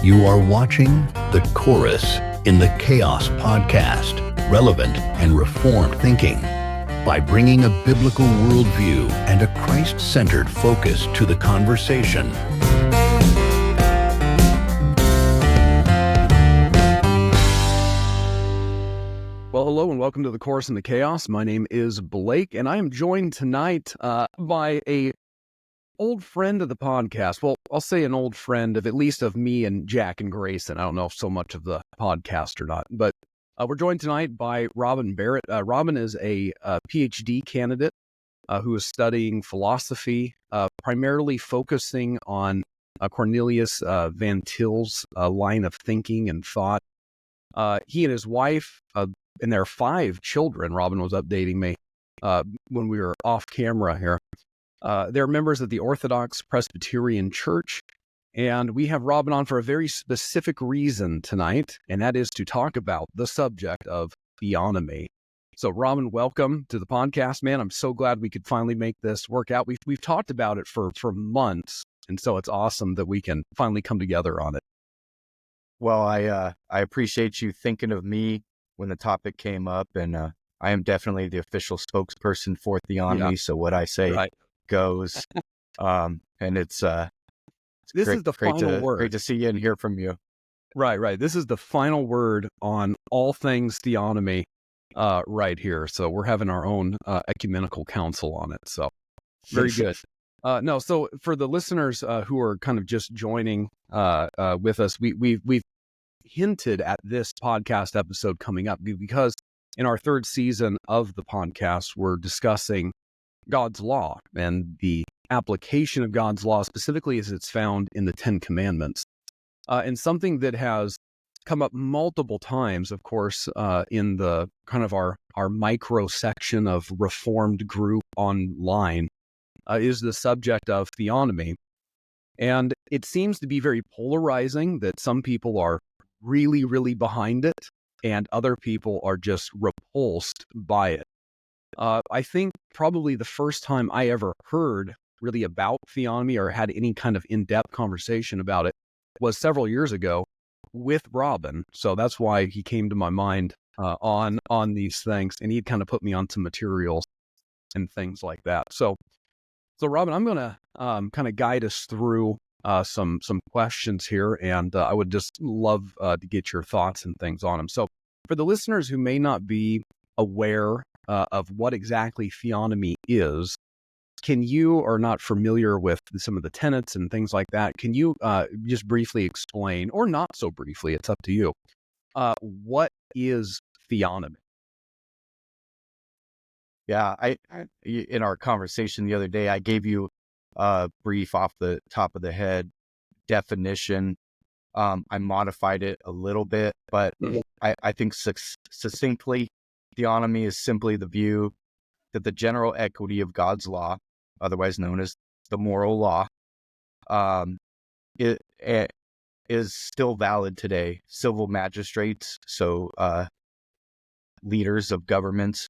You are watching The Chorus in the Chaos Podcast, relevant and reformed thinking, by bringing a biblical worldview and a Christ-centered focus to the conversation. Well, hello and welcome to The Chorus in the Chaos. My name is Blake, and I am joined tonight by a old friend of the podcast. Well, I'll say an old friend of at least of me and Jack and Grayson. I don't know if so much of the podcast or not, but we're joined tonight by Robin Barrett. Robin is a PhD candidate who is studying philosophy, primarily focusing on Cornelius Van Til's line of thinking and thought. He and his wife and their 5 children, Robin was updating me when we were off camera here. They're members of the Orthodox Presbyterian Church, and we have Robin on for a very specific reason tonight, and that is to talk about the subject of theonomy. So, Robin, welcome to the podcast, man. I'm so glad we could finally make this work out. We've talked about it for months, and so it's awesome that we can finally come together on it. Well, I appreciate you thinking of me when the topic came up, and I am definitely the official spokesperson for theonomy. So what I say goes. And it's this is the final word. Great to see you and hear from you. Right. This is the final word on all things theonomy right here. So we're having our own ecumenical council on it. So very good. So for the listeners who are kind of just joining with us, we've hinted at this podcast episode coming up because in our 3rd season of the podcast, we're discussing God's law and the application of God's law, specifically as it's found in the 10 Commandments. And something that has come up multiple times, of course, in the kind of our micro section of Reformed group online, is the subject of theonomy. And it seems to be very polarizing, that some people are really, really behind it, and other people are just repulsed by it. I think probably the first time I ever heard really about theonomy or had any kind of in-depth conversation about it was several years ago with Robin. So that's why he came to my mind on these things, and he'd kind of put me on some materials and things like that. So Robin, I'm going to kind of guide us through some questions here, and I would just love to get your thoughts and things on them. So for the listeners who may not be aware of what exactly theonomy is, can you, or not familiar with some of the tenets and things like that, can you just briefly explain, or not so briefly, it's up to you, what is theonomy? Yeah, I in our conversation the other day, I gave you a brief off the top of the head definition. I modified it a little bit, but I think succinctly, theonomy is simply the view that the general equity of God's law, otherwise known as the moral law, it is still valid today. Civil magistrates, so leaders of governments,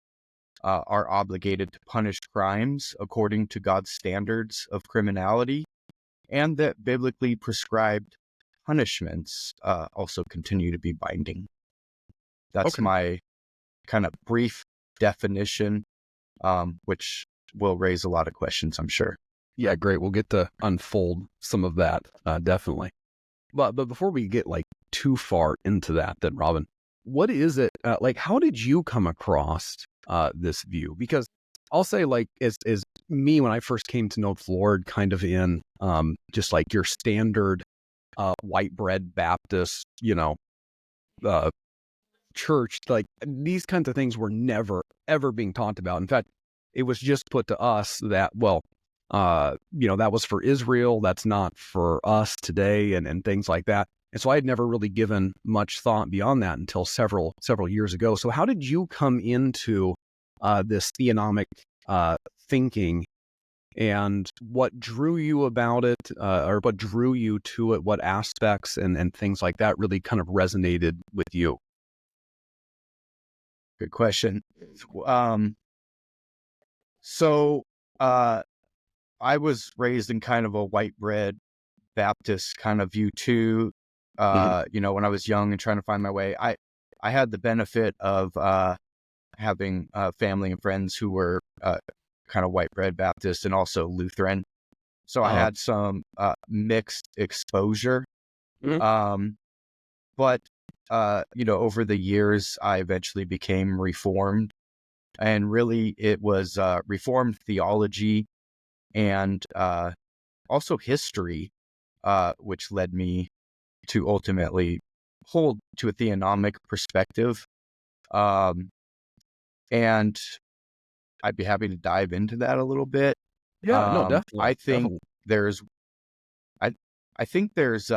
are obligated to punish crimes according to God's standards of criminality, and that biblically prescribed punishments also continue to be binding. That's my kind of brief definition, which will raise a lot of questions, I'm sure. Yeah, great. We'll get to unfold some of that, definitely. But before we get too far into that, then Robin, what is it, how did you come across this view? Because I'll say, as me, when I first came to know the Lord, kind of in just your standard white bread Baptist, church, these kinds of things were never, ever being talked about. In fact, it was just put to us that, that was for Israel, that's not for us today, and things like that. And so I had never really given much thought beyond that until several years ago. So how did you come into this theonomic thinking, and what drew you about it, or what drew you to it? What aspects and things like that really kind of resonated with you? Good question. So I was raised in kind of a white bread Baptist kind of view too. when I was young and trying to find my way, I had the benefit of having family and friends who were kind of white bread Baptist and also Lutheran. So I had some mixed exposure. But over the years, I eventually became Reformed. And really, it was Reformed theology and also history, which led me to ultimately hold to a theonomic perspective. And I'd be happy to dive into that a little bit. Yeah, no, definitely. I think definitely. there's, I think there's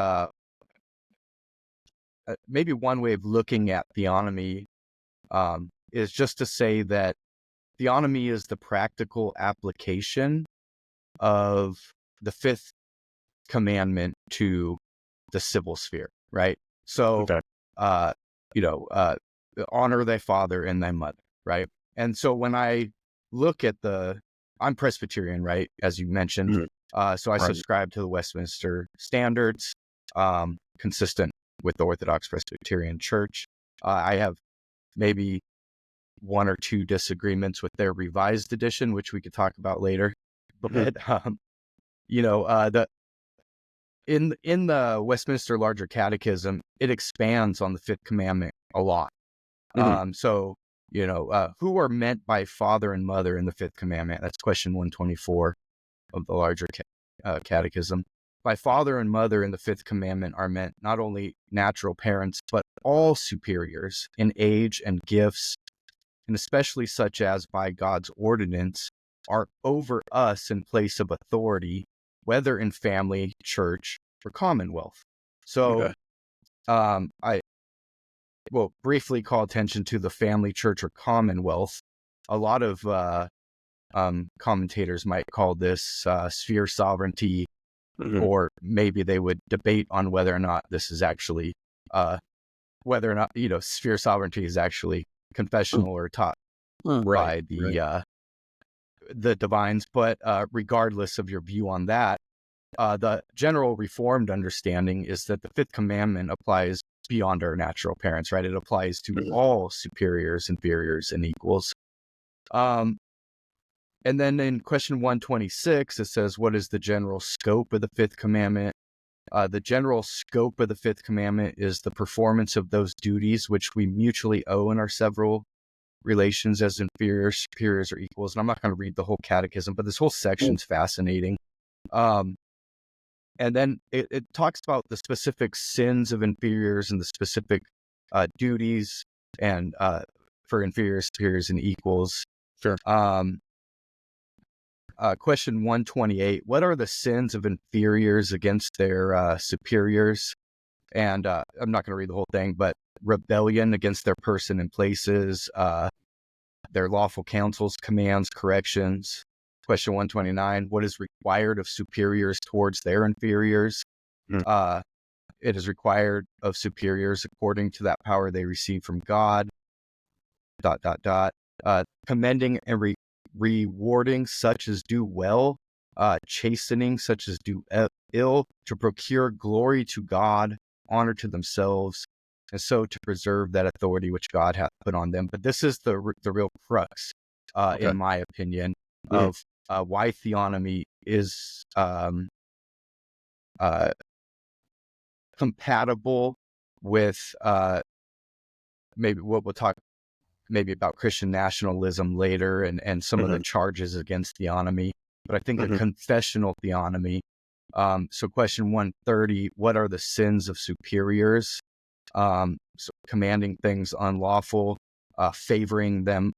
maybe one way of looking at theonomy is just to say that theonomy is the practical application of the fifth commandment to the civil sphere, right? So, honor thy father and thy mother, right? And so when I look at I'm Presbyterian, right? As you mentioned. So I subscribe to the Westminster Standards, consistent with the Orthodox Presbyterian Church. I have maybe one or two disagreements with their revised edition, which we could talk about later. But in the Westminster Larger Catechism, it expands on the Fifth Commandment a lot. So who are meant by father and mother in the Fifth Commandment? That's question 124 of the Larger Catechism. By father and mother in the Fifth Commandment are meant not only natural parents, but all superiors in age and gifts, and especially such as by God's ordinance are over us in place of authority, whether in family, church, or commonwealth. So I will briefly call attention to the family, church, or commonwealth. A lot of commentators might call this sphere sovereignty, or maybe they would debate on whether or not this is actually, whether or not, sphere sovereignty is actually confessional or taught by the divines. But regardless of your view on that, the general Reformed understanding is that the Fifth Commandment applies beyond our natural parents, right? It applies to all superiors, inferiors, and equals. And then in question 126, it says, what is the general scope of the Fifth Commandment? The general scope of the Fifth Commandment is the performance of those duties which we mutually owe in our several relations as inferiors, superiors, or equals. And I'm not going to read the whole catechism, but this whole section's fascinating. And then it talks about the specific sins of inferiors and the specific duties and for inferiors, superiors, and equals. Sure. Question 128, what are the sins of inferiors against their superiors? And I'm not going to read the whole thing, but rebellion against their person and places, their lawful counsels, commands, corrections. Question 129, what is required of superiors towards their inferiors? It is required of superiors according to that power they receive from God, ... Commending and rewarding such as do well, chastening such as do ill, to procure glory to God, honor to themselves, and so to preserve that authority which God hath put on them. But this is the real crux, in my opinion, of why theonomy is compatible with maybe what we'll talk maybe about Christian nationalism later and some of the charges against theonomy. But I think a confessional theonomy. So question 130, what are the sins of superiors? So commanding things unlawful, favoring them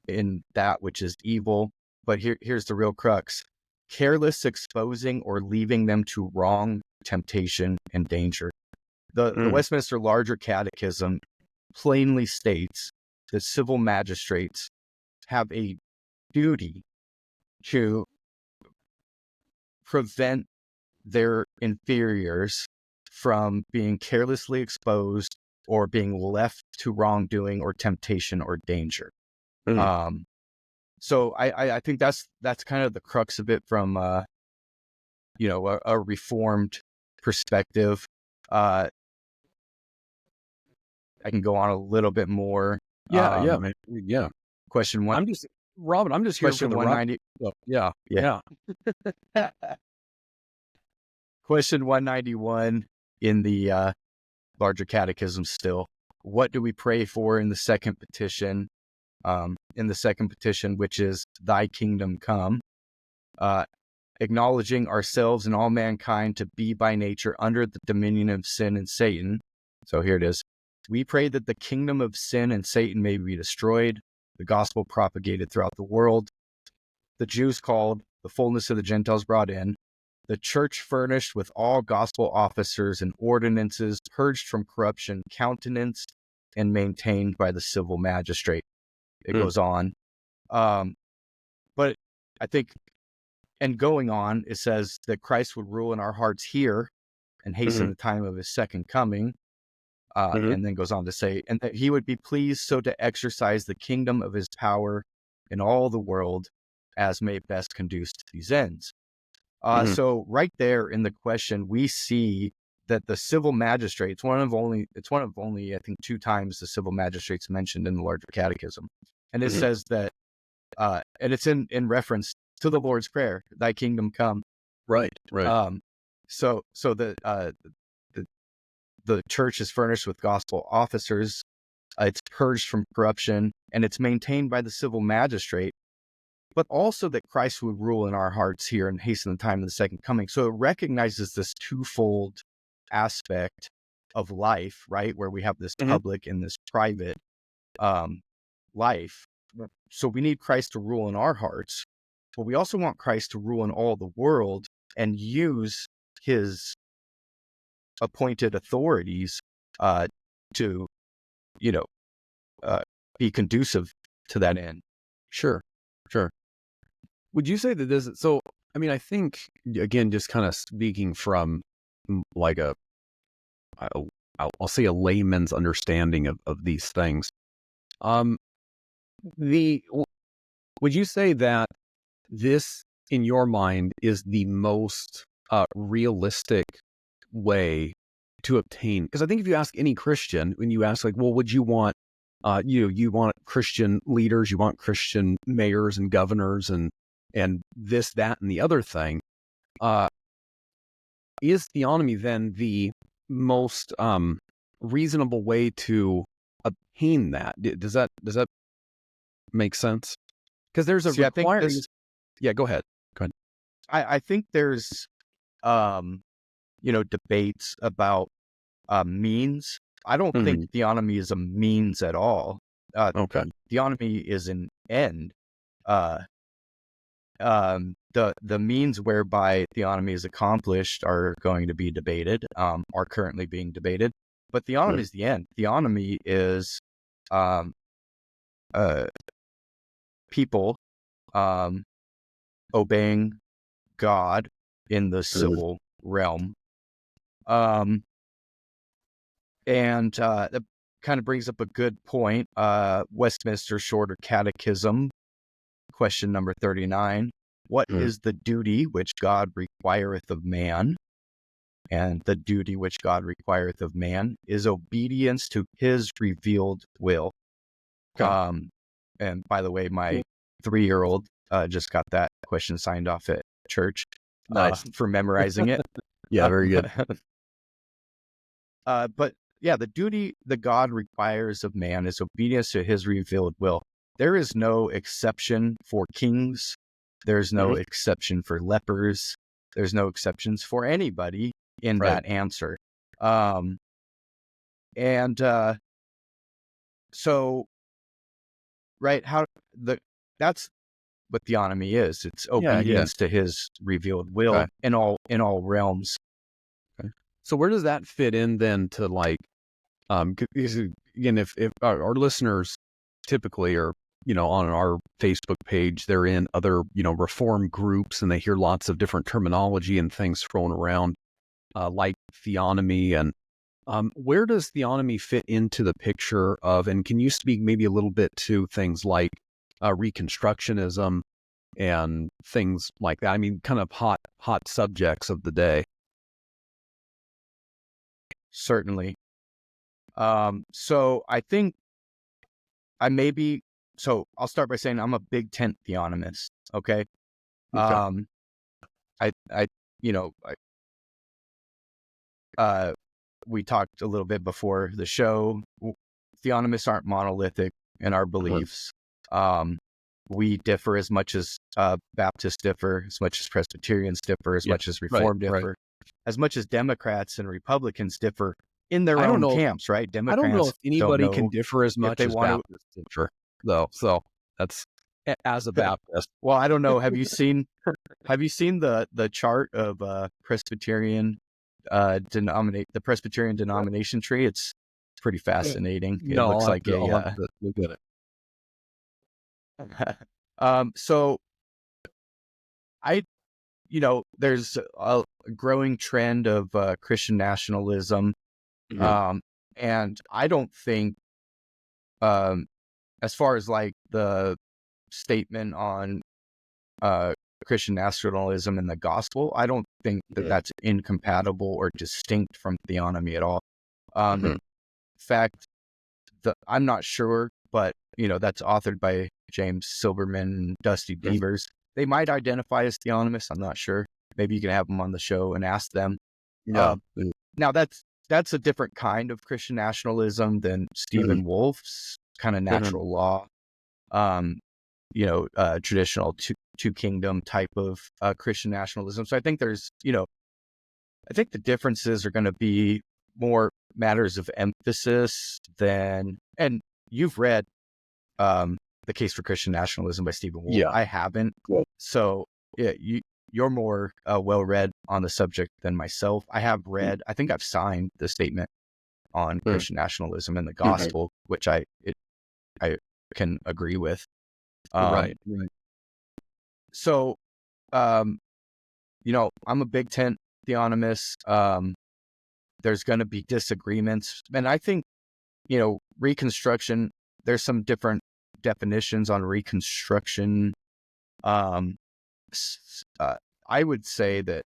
in that which is evil. But here's the real crux: careless exposing or leaving them to wrong, temptation, and danger. The Westminster Larger Catechism plainly states that civil magistrates have a duty to prevent their inferiors from being carelessly exposed or being left to wrongdoing or temptation or danger. So I think that's kind of the crux of it from a Reformed perspective. I can go on a little bit more. Yeah, man. Yeah. Question one. Robin, I'm just here for Question the 190. Yeah. Question 191 in the larger catechism still. What do we pray for in the second petition? Which is thy kingdom come, acknowledging ourselves and all mankind to be by nature under the dominion of sin and Satan. So here it is. We pray that the kingdom of sin and Satan may be destroyed, the gospel propagated throughout the world, the Jews called, the fullness of the Gentiles brought in, the church furnished with all gospel officers and ordinances, purged from corruption, countenanced and maintained by the civil magistrate. It goes on. But I think, and going on, it says that Christ would rule in our hearts here and hasten the time of his second coming. And then goes on to say, and that he would be pleased so to exercise the kingdom of his power in all the world as may best conduce to these ends. So right there in the question, we see that the civil magistrate, it's one of only, I think, 2 times the civil magistrate's mentioned in the larger catechism. And it says that, and it's in reference to the Lord's Prayer, thy kingdom come. Right. So the church is furnished with gospel officers. It's purged from corruption, and it's maintained by the civil magistrate, but also that Christ would rule in our hearts here and hasten the time of the second coming. So it recognizes this twofold aspect of life, right? Where we have this public and this private life. So we need Christ to rule in our hearts, but we also want Christ to rule in all the world and use his appointed authorities to, be conducive to that end. Sure. Would you say that this is, so, I mean, I think, again, just kind of speaking from like I'll say a layman's understanding of these things. Would you say that this, in your mind, is the most realistic way to obtain? Because I think if you ask any Christian, when you ask like, well, would you want, you want Christian leaders, you want Christian mayors and governors and this, that, and the other thing, is theonomy then the most reasonable way to obtain that? Does that make sense? Because there's a requirement. Yeah, go ahead. I think there's, debates about means. I don't think theonomy is a means at all. Okay. Theonomy is an end. The means whereby theonomy is accomplished are going to be debated, are currently being debated, but theonomy is the end. Theonomy is people obeying God in the civil realm. And that kind of brings up a good point. Westminster Shorter Catechism, question number 39. What is the duty which God requireth of man? And the duty which God requireth of man is obedience to his revealed will. Okay. And by the way, my 3-year-old just got that question signed off at church. Nice. For memorizing it. Yeah, very good. But yeah, the duty that God requires of man is obedience to his revealed will. There is no exception for kings. There's no exception for lepers. There's no exceptions for anybody in that answer. So, right, that's what theonomy is. It's obedience to his revealed will in all realms. Okay. So where does that fit in then to like, again, if our listeners typically are, on our Facebook page, they're in other, reform groups and they hear lots of different terminology and things thrown around, like theonomy. And where does theonomy fit into the picture of, and can you speak maybe a little bit to things like Reconstructionism and things like that? I mean, kind of hot subjects of the day. Certainly. So I think so I'll start by saying I'm a big tent theonomist. Okay. Okay. I you know, we talked a little bit before the show. Theonomists aren't monolithic in our beliefs. We differ as much as Baptists differ, as much as Presbyterians differ, as much as Reformed differ, as much as Democrats and Republicans differ in their own camps, right? I don't know Democrats if anybody can differ as much as Baptists differ, though. So that's as a Baptist. Well, I don't know. Have you seen the chart of Presbyterian the Presbyterian denomination tree? It's pretty fascinating. It looks like look at it. So there's a growing trend of Christian nationalism. And I don't think, as far as like the statement on Christian nationalism and the gospel, I don't think that that's incompatible or distinct from theonomy at all. In fact, I'm not sure, but that's authored by James Silberman and Dusty Beavers. They might identify as theonomists. I'm not sure. Maybe you can have them on the show and ask them. Now that's a different kind of Christian nationalism than Stephen Wolf's kind of natural law, traditional two kingdom type of Christian nationalism. So I think I think the differences are going to be more matters of emphasis and you've read The Case for Christian Nationalism by Stephen Wolf. Yeah. I haven't. So yeah, you're more well-read on the subject than myself. I have read, I think I've signed the statement on Christian nationalism and the gospel, which I can agree with. Right. So, I'm a big tent theonomist. There's going to be disagreements. And I think, Reconstruction, there's some different definitions on Reconstruction. I would say that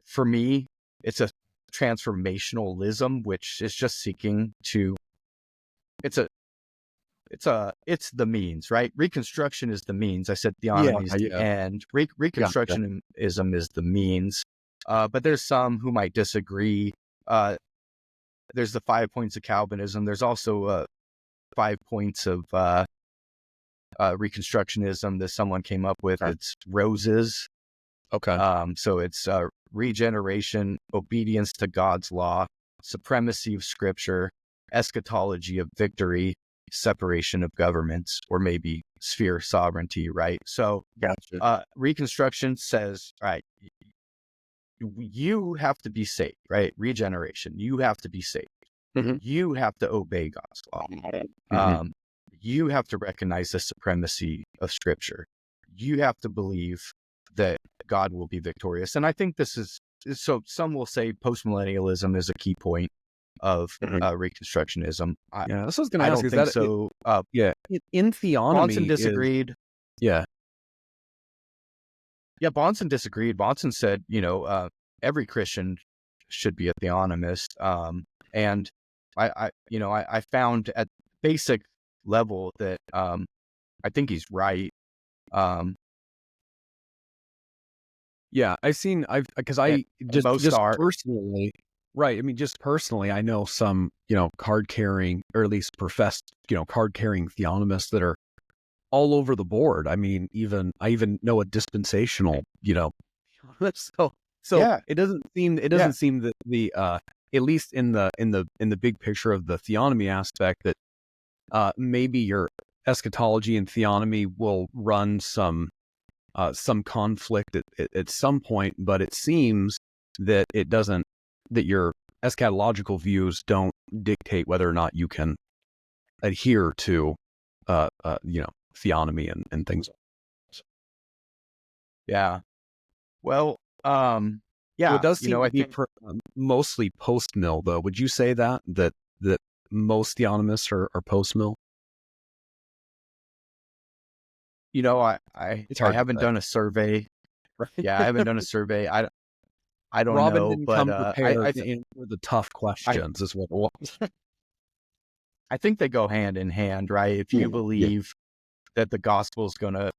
for me, it's a transformationalism, which is just seeking to, it's the means, right? Reconstruction is the means. I said theonomy is the end. Reconstructionism is the means. But there's some who might disagree. There's the 5 points of Calvinism. There's also 5 points of Reconstructionism that someone came up with. It's roses. Okay. So it's regeneration, obedience to God's law, supremacy of Scripture, eschatology of victory, separation of governments, or maybe sphere sovereignty, right? So Reconstruction says, all right, you have to be saved, right? Regeneration, you have to be saved. You have to obey God's law. You have to recognize the supremacy of Scripture. You have to believe that God will be victorious. And I think this is, so some will say postmillennialism is a key point of Reconstructionism. This was going to ask. Is that so? In theonomy, Bahnsen disagreed. Bahnsen disagreed. Bahnsen said, every Christian should be a theonomist. And I found at basic level that I think he's right. Personally, right. I mean, just personally, I know some, card carrying, or at least professed, card carrying theonomists that are all over the board. I mean, I even know a dispensational, so it doesn't seem that the at least in the big picture of the theonomy aspect, that maybe your eschatology and theonomy will run some conflict at some point, but it seems that it doesn't, that your eschatological views don't dictate whether or not you can adhere to theonomy and things. Well, it does seem to be mostly post-mill, though. Would you say that most theonomists are post-mill? I haven't done a survey. I haven't done a survey. I don't Robin know, didn't but come prepared to answer the tough questions, is what it was. I think they go hand in hand, right? If you believe that the gospel is going to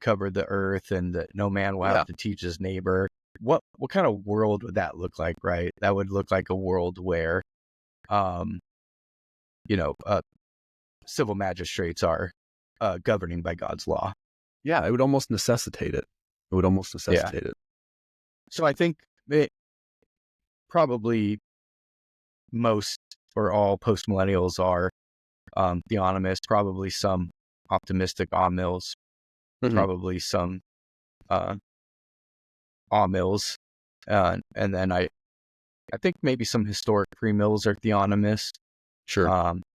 cover the earth and that no man will have to teach his neighbor, what kind of world would that look like, right? That would look like a world where, civil magistrates are governing by God's law. Yeah, it would almost necessitate it. So I think probably most or all post-millennials are theonomists, probably some optimistic amills, probably some amills, and then I think maybe some historic premills are theonomists. Sure.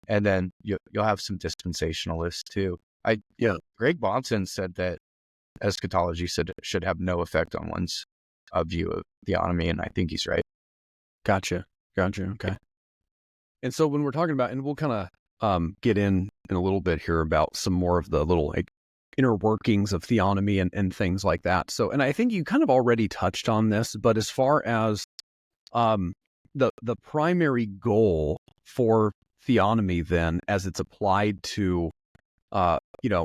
And then you'll have some dispensationalists too. Greg Bahnsen said that eschatology should have no effect on one's view of theonomy, and I think he's right. Gotcha. Okay. And so when we're talking about, and we'll kind of get in a little bit here about some more of the little inner workings of theonomy and things like that. So, and I think you kind of already touched on this, but as far as the primary goal for theonomy then, as it's applied to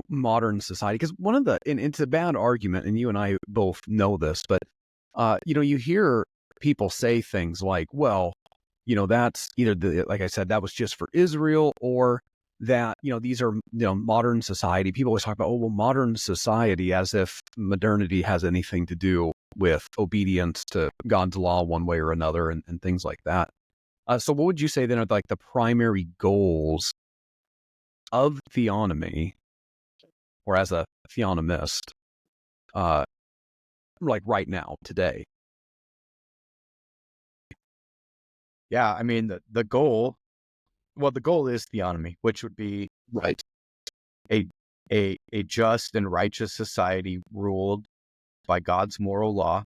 modern society, because one of and it's a bad argument, and you and I both know this, but you hear people say things like, well, that's either like I said, that was just for Israel, or that, these are, modern society. People always talk about, modern society, as if modernity has anything to do with obedience to God's law one way or another, and things like that. So what would you say then are like the primary goals of theonomy, or as a theonomist, like right now, today? Yeah, I mean, the goal is theonomy, which would be right a just and righteous society ruled by God's moral law,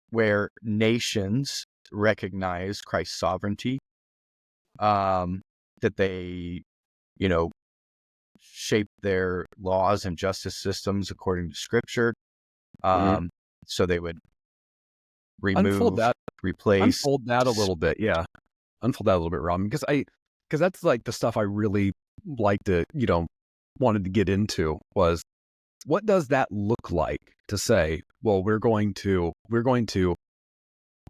where nations recognize Christ's sovereignty, that they, shape their laws and justice systems according to Scripture. So they would remove, replace. Unfold that a little bit, Robin, because that's like the stuff I really like to, wanted to get into, was what does that look like to say, well, we're going to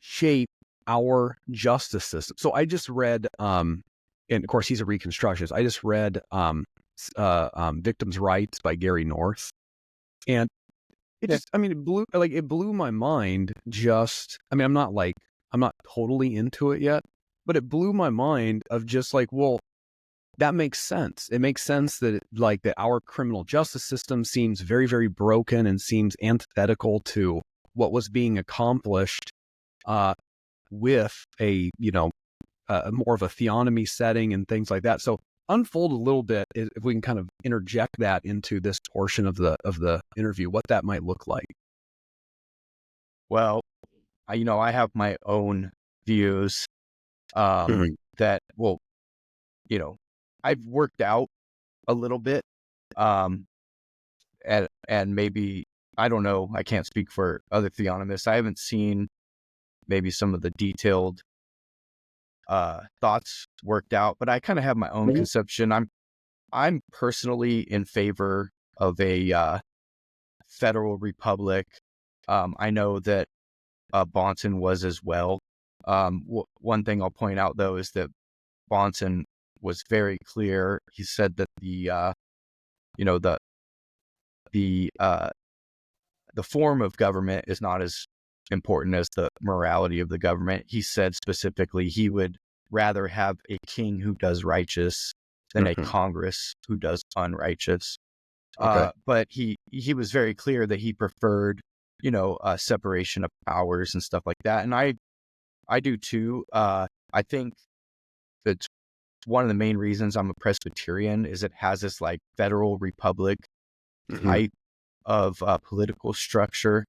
shape our justice system. So I just read, and of course he's a Reconstructionist. I just read Victims' Rights by Gary North, and it blew my mind. I'm not totally into it yet, but it blew my mind of just like, well, that makes sense. It makes sense that that our criminal justice system seems very, very broken and seems antithetical to what was being accomplished with a more of a theonomy setting and things like that. So unfold a little bit, if we can kind of interject that into this portion of the interview, what that might look like. Well, I have my own views that, I've worked out a little bit, and maybe, I don't know, I can't speak for other theonomists. I haven't seen maybe some of the detailed thoughts worked out, but I kind of have my own conception. I'm personally in favor of a federal republic. I know that Bahnsen was as well. One thing I'll point out, though, is that Bahnsen was very clear. He said that the form of government is not as important as the morality of the government. He said specifically he would rather have a king who does righteous than a Congress who does unrighteous. But he was very clear that he preferred, separation of powers and stuff like that. And I do too. I think that one of the main reasons I'm a Presbyterian is it has this like federal republic type of political structure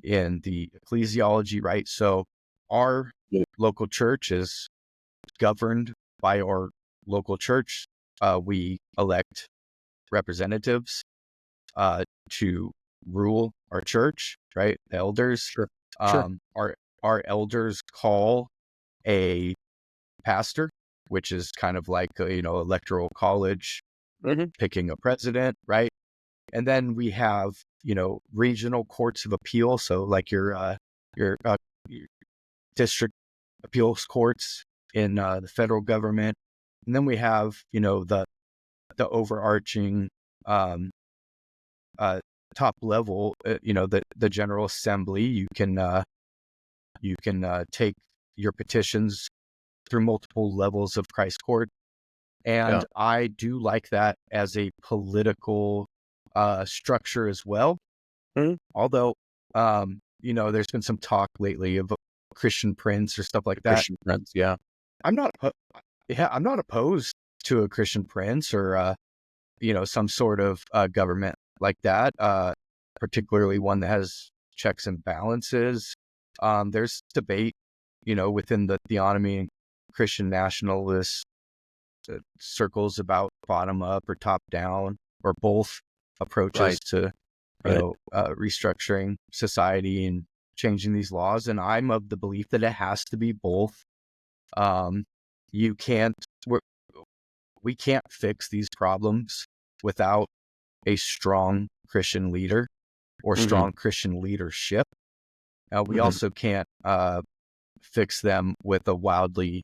in the ecclesiology, right? So our local church is governed by our local church. We elect representatives to rule our church, right? The elders. Sure. Our elders call a pastor, which is kind of like electoral college, picking a president, right? And then we have regional courts of appeal, so like your district appeals courts in the federal government, and then we have the overarching top level, the General Assembly. You can take your petitions through multiple levels of Christ Court, and I do like that as a political structure as well. Although there's been some talk lately of a Christian prince or stuff like that. Christian prince, yeah. I'm not opposed to a Christian prince or some sort of government like that, particularly one that has checks and balances. There's debate, within the Theonomy and Christian Nationalist circles about bottom up or top down or both approaches to restructuring society and changing these laws. And I'm of the belief that it has to be both. We can't fix these problems without a strong Christian leader or strong Christian leadership. We also can't fix them with a wildly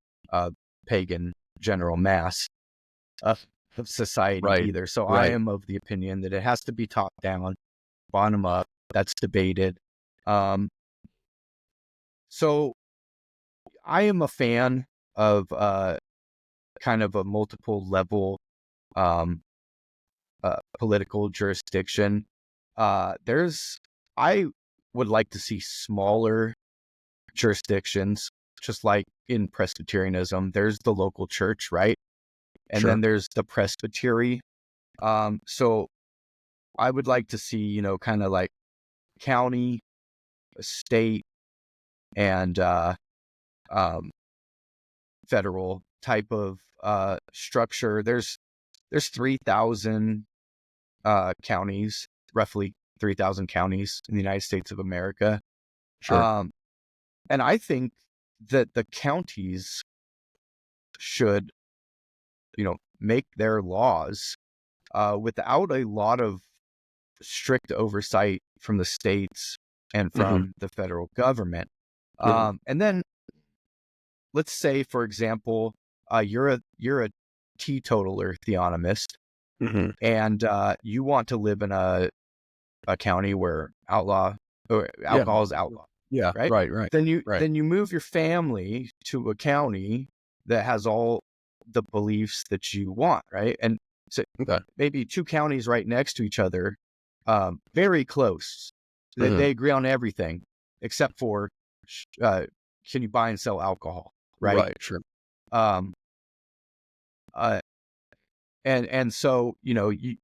pagan general mass of society either. So I am of the opinion that it has to be top down, bottom up. That's debated. So I am a fan of kind of a multiple level political jurisdiction. I would like to see smaller jurisdictions, just like in Presbyterianism. There's the local church, right? And then there's the presbytery. So I would like to see, kind of like county, state, and federal type of structure. There's 3,000 counties, roughly 3,000 counties in the United States of America. And I think that the counties should, make their laws without a lot of strict oversight from the states and from the federal government. And then let's say, for example, you're a teetotaler theonomist, and you want to live in a county where alcohol is outlawed. Yeah, right. Then you move your family to a county that has all the beliefs that you want, right? And so maybe two counties right next to each other, very close. They agree on everything except for can you buy and sell alcohol, right? Right, sure. And so you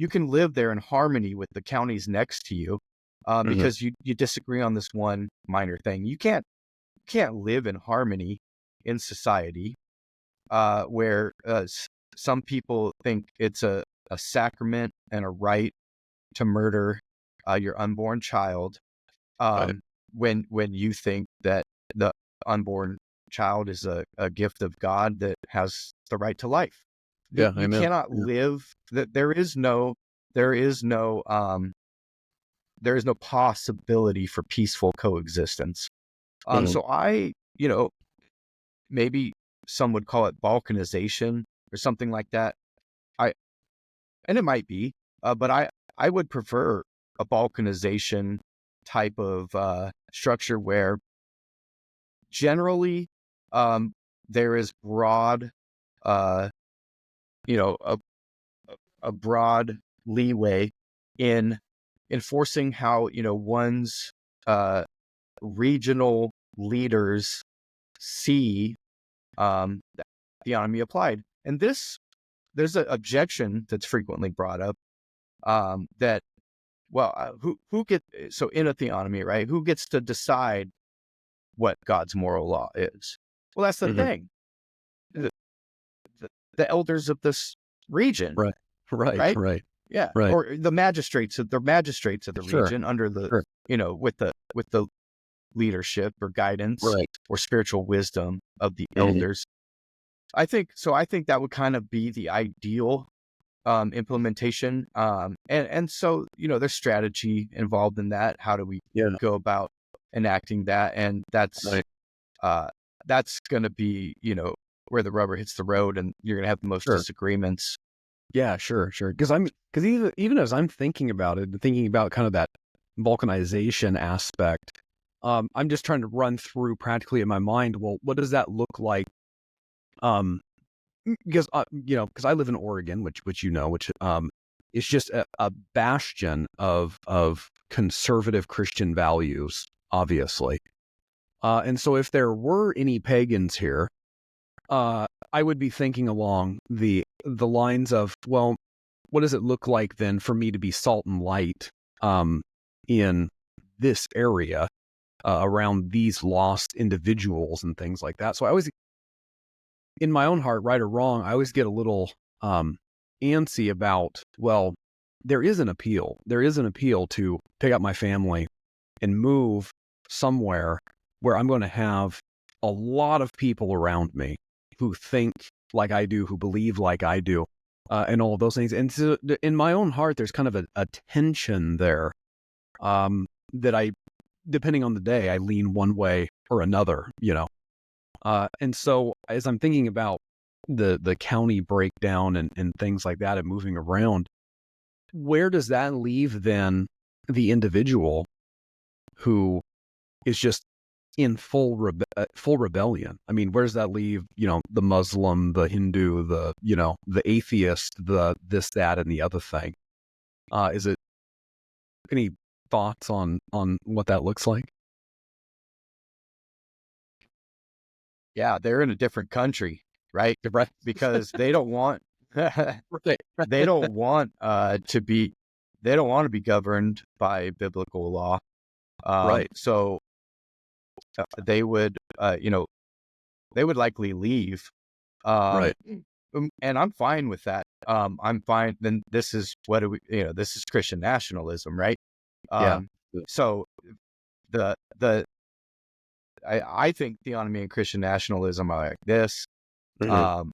can live there in harmony with the counties next to you, because you disagree on this one minor thing. You can't live in harmony in society where some people think it's a sacrament and a right to murder your unborn child, when you think that the unborn child is a gift of God that has the right to life. You cannot live that. There is no possibility for peaceful coexistence. So I, maybe some would call it balkanization or something like that. And it might be, but I would prefer a balkanization type of structure where generally there is broad, a broad leeway in enforcing how one's regional leaders see the theonomy applied. And there's an objection that's frequently brought up, that who gets, so in a theonomy, right, who gets to decide what God's moral law is? Well, that's the thing. The elders of this region, right, yeah, or the magistrates of the region under the with the leadership or guidance Right. or spiritual wisdom of the Mhm. elders. I think that would kind of be the ideal implementation. And so, there's strategy involved in that. How do we Yeah. go about enacting that? And Right. that's going to be, where the rubber hits the road, and you're going to have the most Sure. disagreements. Yeah, sure. Because even as I'm thinking about it, thinking about kind of that balkanization aspect, I'm just trying to run through practically in my mind. Well, what does that look like? Because because I live in Oregon, which is just a bastion of conservative Christian values, obviously. And so, if there were any pagans here, I would be thinking along the lines of, well, what does it look like then for me to be salt and light in this area around these lost individuals and things like that? So I always, in my own heart, right or wrong, I always get a little antsy about, well, there is an appeal. There is an appeal to pick up my family and move somewhere where I'm going to have a lot of people around me who think like I do, who believe like I do, and all of those things. And so in my own heart, there's kind of a tension there that I, depending on the day, I lean one way or another, and so as I'm thinking about the county breakdown and things like that and moving around, where does that leave then the individual who is just in full rebellion? I mean, where does that leave, the Muslim, the Hindu, the atheist, the this, that, and the other thing? Is it any thoughts on what that looks like? Yeah, they're in a different country, right? Right. Because they don't want they don't want to be governed by biblical law. Right. So they would likely leave. Right. And I'm fine with that. I'm fine. Then this is this is Christian nationalism, right? Yeah. So I think theonomy and Christian nationalism are like this. Mhm.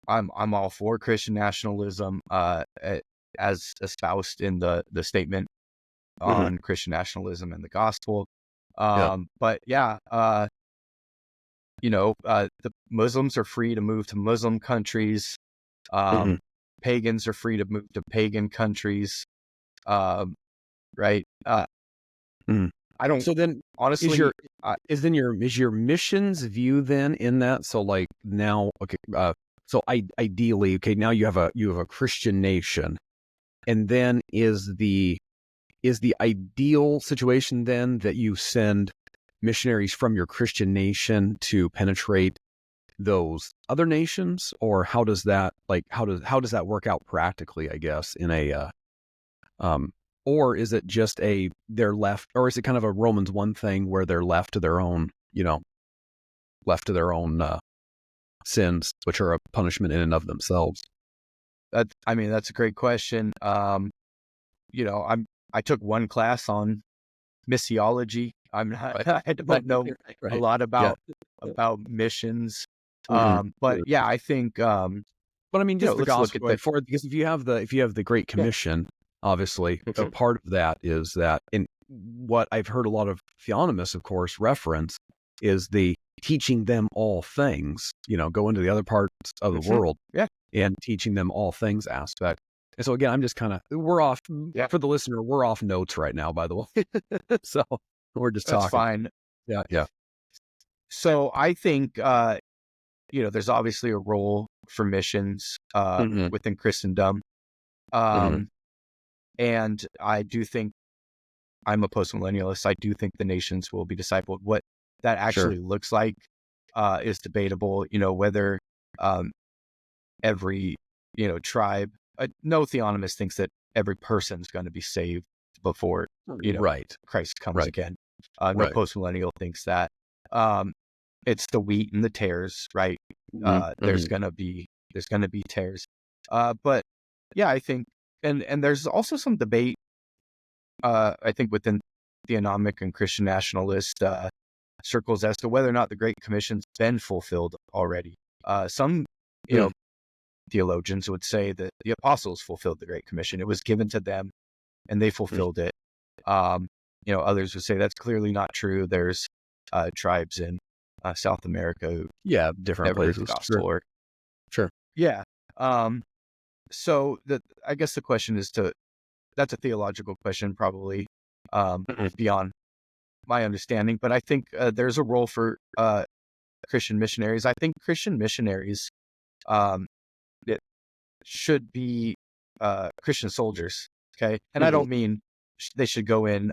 I'm all for Christian nationalism, as espoused in the statement on Christian nationalism and the gospel. But yeah, the Muslims are free to move to Muslim countries. Pagans are free to move to pagan countries. Right. I don't. So then, Honestly, is your mission's view then in that? So like now, okay. So ideally, okay, now you have a Christian nation, and then is the ideal situation then that you send missionaries from your Christian nation to penetrate those other nations, or how does that work out practically, I guess, in a or is it just they're left, or is it kind of a Romans 1 thing where they're left to their own sins, which are a punishment in and of themselves? that's a great question. I took one class on missiology. I don't know a lot about missions. But yeah, I think. But I mean, just the gospel, right? Because if you have the Great Commission, obviously, a part of that is that, in what I've heard a lot of theonomists, of course, reference is the teaching them all things. Go into the other parts of the world, and teaching them all things aspect. And so again, I'm just we're off for the listener. We're off notes right now, by the way. So we're just That's talking. fine. Yeah. So I think there's obviously a role for missions within Christendom. And I do think, I'm a postmillennialist, I do think the nations will be discipled. What that actually looks like is debatable. Whether every tribe. No theonomist thinks that every person's going to be saved before Christ comes again. No postmillennial thinks that. It's the wheat and the tares, right? There's gonna be tares. But yeah, I think, and there's also some debate, I think, within theonomic and Christian nationalist circles as to whether or not the Great Commission's been fulfilled already. Some, theologians would say that the apostles fulfilled the Great Commission. It was given to them, and they fulfilled it. Others would say that's clearly not true. There's tribes in South America who different never heard places. the gospel. Sure. Yeah. So I guess the question is that's a theological question, probably beyond my understanding. But I think there's a role for Christian missionaries. I think Christian missionaries it should be Christian soldiers. Okay, and I don't mean they should go in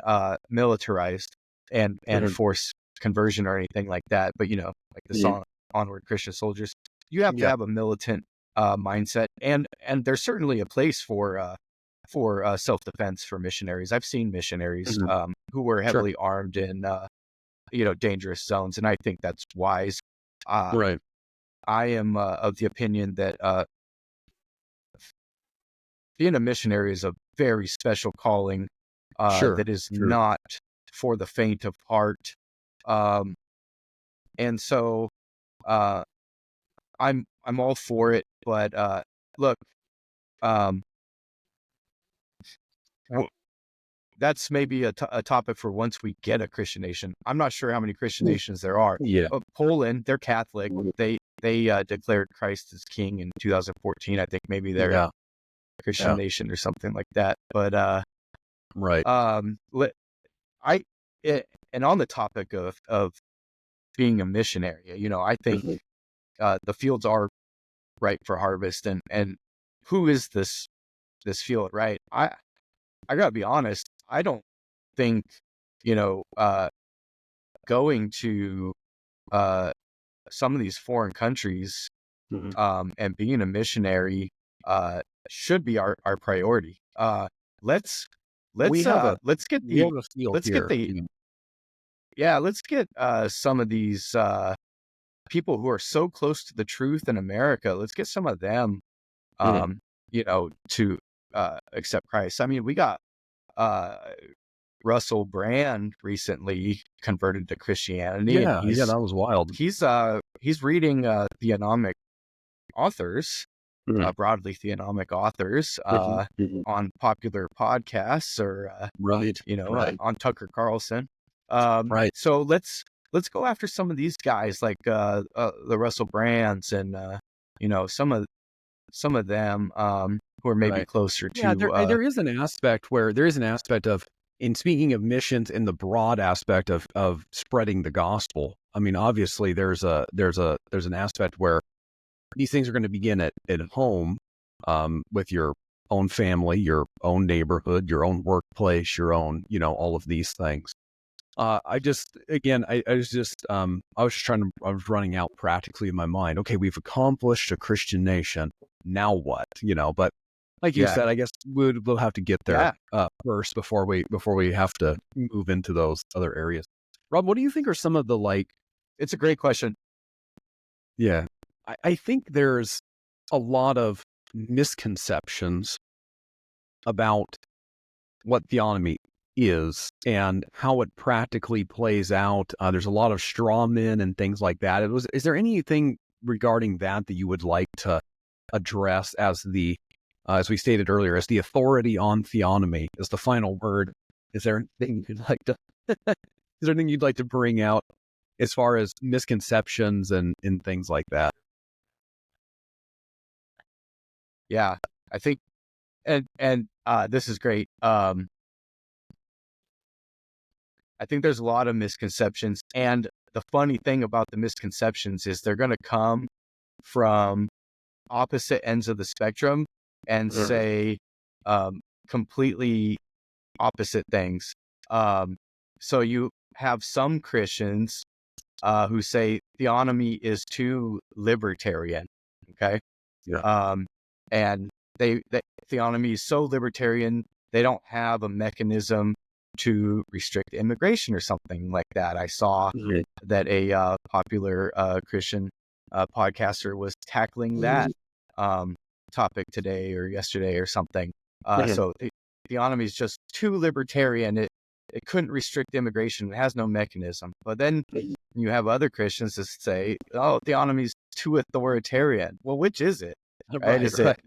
militarized and force conversion or anything like that. But like the song "Onward, Christian Soldiers," you have to have a militant mindset, and there's certainly a place for self-defense for missionaries. I've seen missionaries who were heavily armed in dangerous zones, and I think that's wise. Right. I am of the opinion that being a missionary is a very special calling that is not for the faint of heart. And so I'm all for it, but look, that's maybe a topic for once we get a Christian nation. I'm not sure how many Christian nations there are. Yeah. Poland, they're Catholic. They declared Christ as king in 2014. I think maybe they're a Christian nation or something like that. But right. And on the topic of being a missionary, I think the fields are ripe for harvest, and who is this field, right? I gotta be honest. I don't think going to some of these foreign countries and being a missionary should be our priority. Let's get some of these people who are so close to the truth in America. Let's get some of them, to accept Christ. I mean, we got Russell Brand recently converted to Christianity. Yeah, that was wild. He's reading theonomic authors, broadly theonomic authors, on popular podcasts or on Tucker Carlson. So let's go after some of these guys like the Russell Brands and some of them who are maybe closer to. There is an aspect of, in speaking of missions, in the broad aspect of spreading the gospel. I mean, obviously there's an aspect where these things are going to begin at home, with your own family, your own neighborhood, your own workplace, your own, all of these things. I was running out practically in my mind. Okay, we've accomplished a Christian nation. Now what? But like you said, I guess we'll have to get there first before we have to move into those other areas. Rob, what do you think are some of the It's a great question. Yeah, I think there's a lot of misconceptions about what theonomy is and how it practically plays out. There's a lot of straw men and things like that. Is there anything regarding that you would like to address as we stated earlier, as the authority on theonomy, as the final word? Is there anything you'd like to bring out as far as misconceptions and things like that? Yeah, I think, and this is great. I think there's a lot of misconceptions, and the funny thing about the misconceptions is they're going to come from opposite ends of the spectrum and say completely opposite things. So you have some Christians who say theonomy is too libertarian. Okay. Yeah. And theonomy is so libertarian, they don't have a mechanism to restrict immigration or something like that. I saw that a popular Christian podcaster was tackling that topic today or yesterday or something. So theonomy is just too libertarian. it couldn't restrict immigration. It has no mechanism. But then you have other Christians that say, oh, theonomy is too authoritarian. Well, which is it? Right? Is it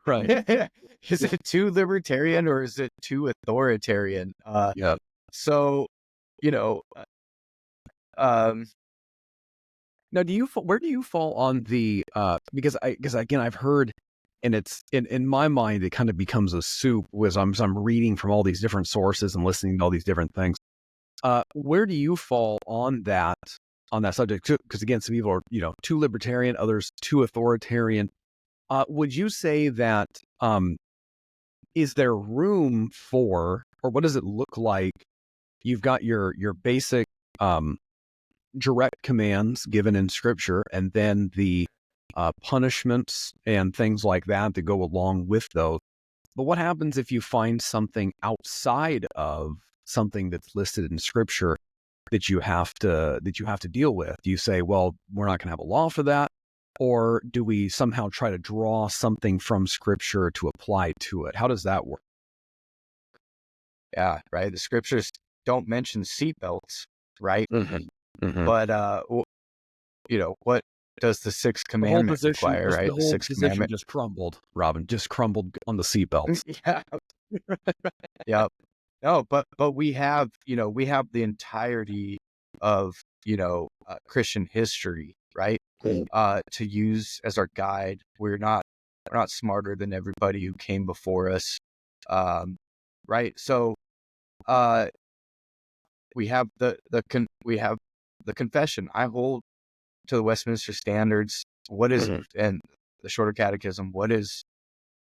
right? is it too libertarian or is it too authoritarian? Yeah. So, you know, Now, where do you fall on the because again I've heard, and it's in my mind it kind of becomes a soup as I'm reading from all these different sources and listening to all these different things. Where do you fall on that subject? Because again, some people are too libertarian, others too authoritarian. Would you say that is there room for, or what does it look like? You've got your basic direct commands given in Scripture, and then the punishments and things like that go along with those. But what happens if you find something outside of something that's listed in Scripture that you have to deal with? Do you say, well, we're not going to have a law for that? Or do we somehow try to draw something from Scripture to apply to it? How does that work? Yeah, right. The Scriptures don't mention seatbelts, right? Mm-hmm. But what does the sixth commandment require? Right, the sixth commandment just crumbled, Robin. Just crumbled on the seatbelts. Yeah. Yeah. No, but we have the entirety of Christian history, right? To use as our guide. We're not smarter than everybody who came before us, right? So, we have the confession. I hold to the Westminster Standards. What is and the Shorter Catechism? What does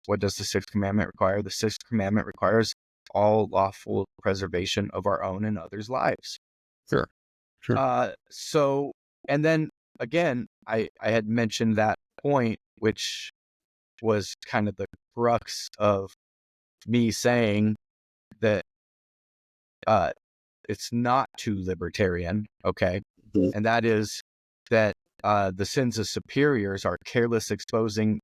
the Sixth Commandment require? The Sixth Commandment requires all lawful preservation of our own and others' lives. Sure. So, and then again, I had mentioned that point, which was kind of the crux of me saying that it's not too libertarian, okay? Mm-hmm. And that is that the sins of superiors are careless exposing,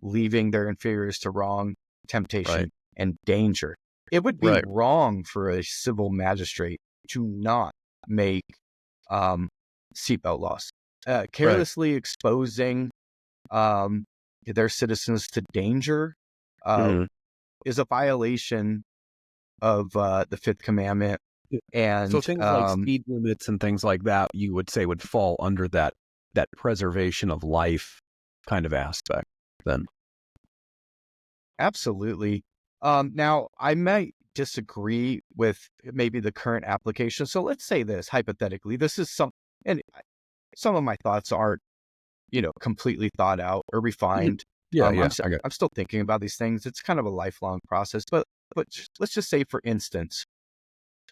leaving their inferiors to wrong, temptation, and danger. It would be wrong for a civil magistrate to not make seatbelt laws. Carelessly exposing their citizens to danger is a violation of the Fifth Commandment. And so things like speed limits and things like that, you would say would fall under that preservation of life kind of aspect then. Absolutely. Now, I might disagree with maybe the current application. So let's say this, hypothetically, this is and some of my thoughts aren't, completely thought out or refined. I'm still thinking about these things. It's kind of a lifelong process, but let's just say, for instance,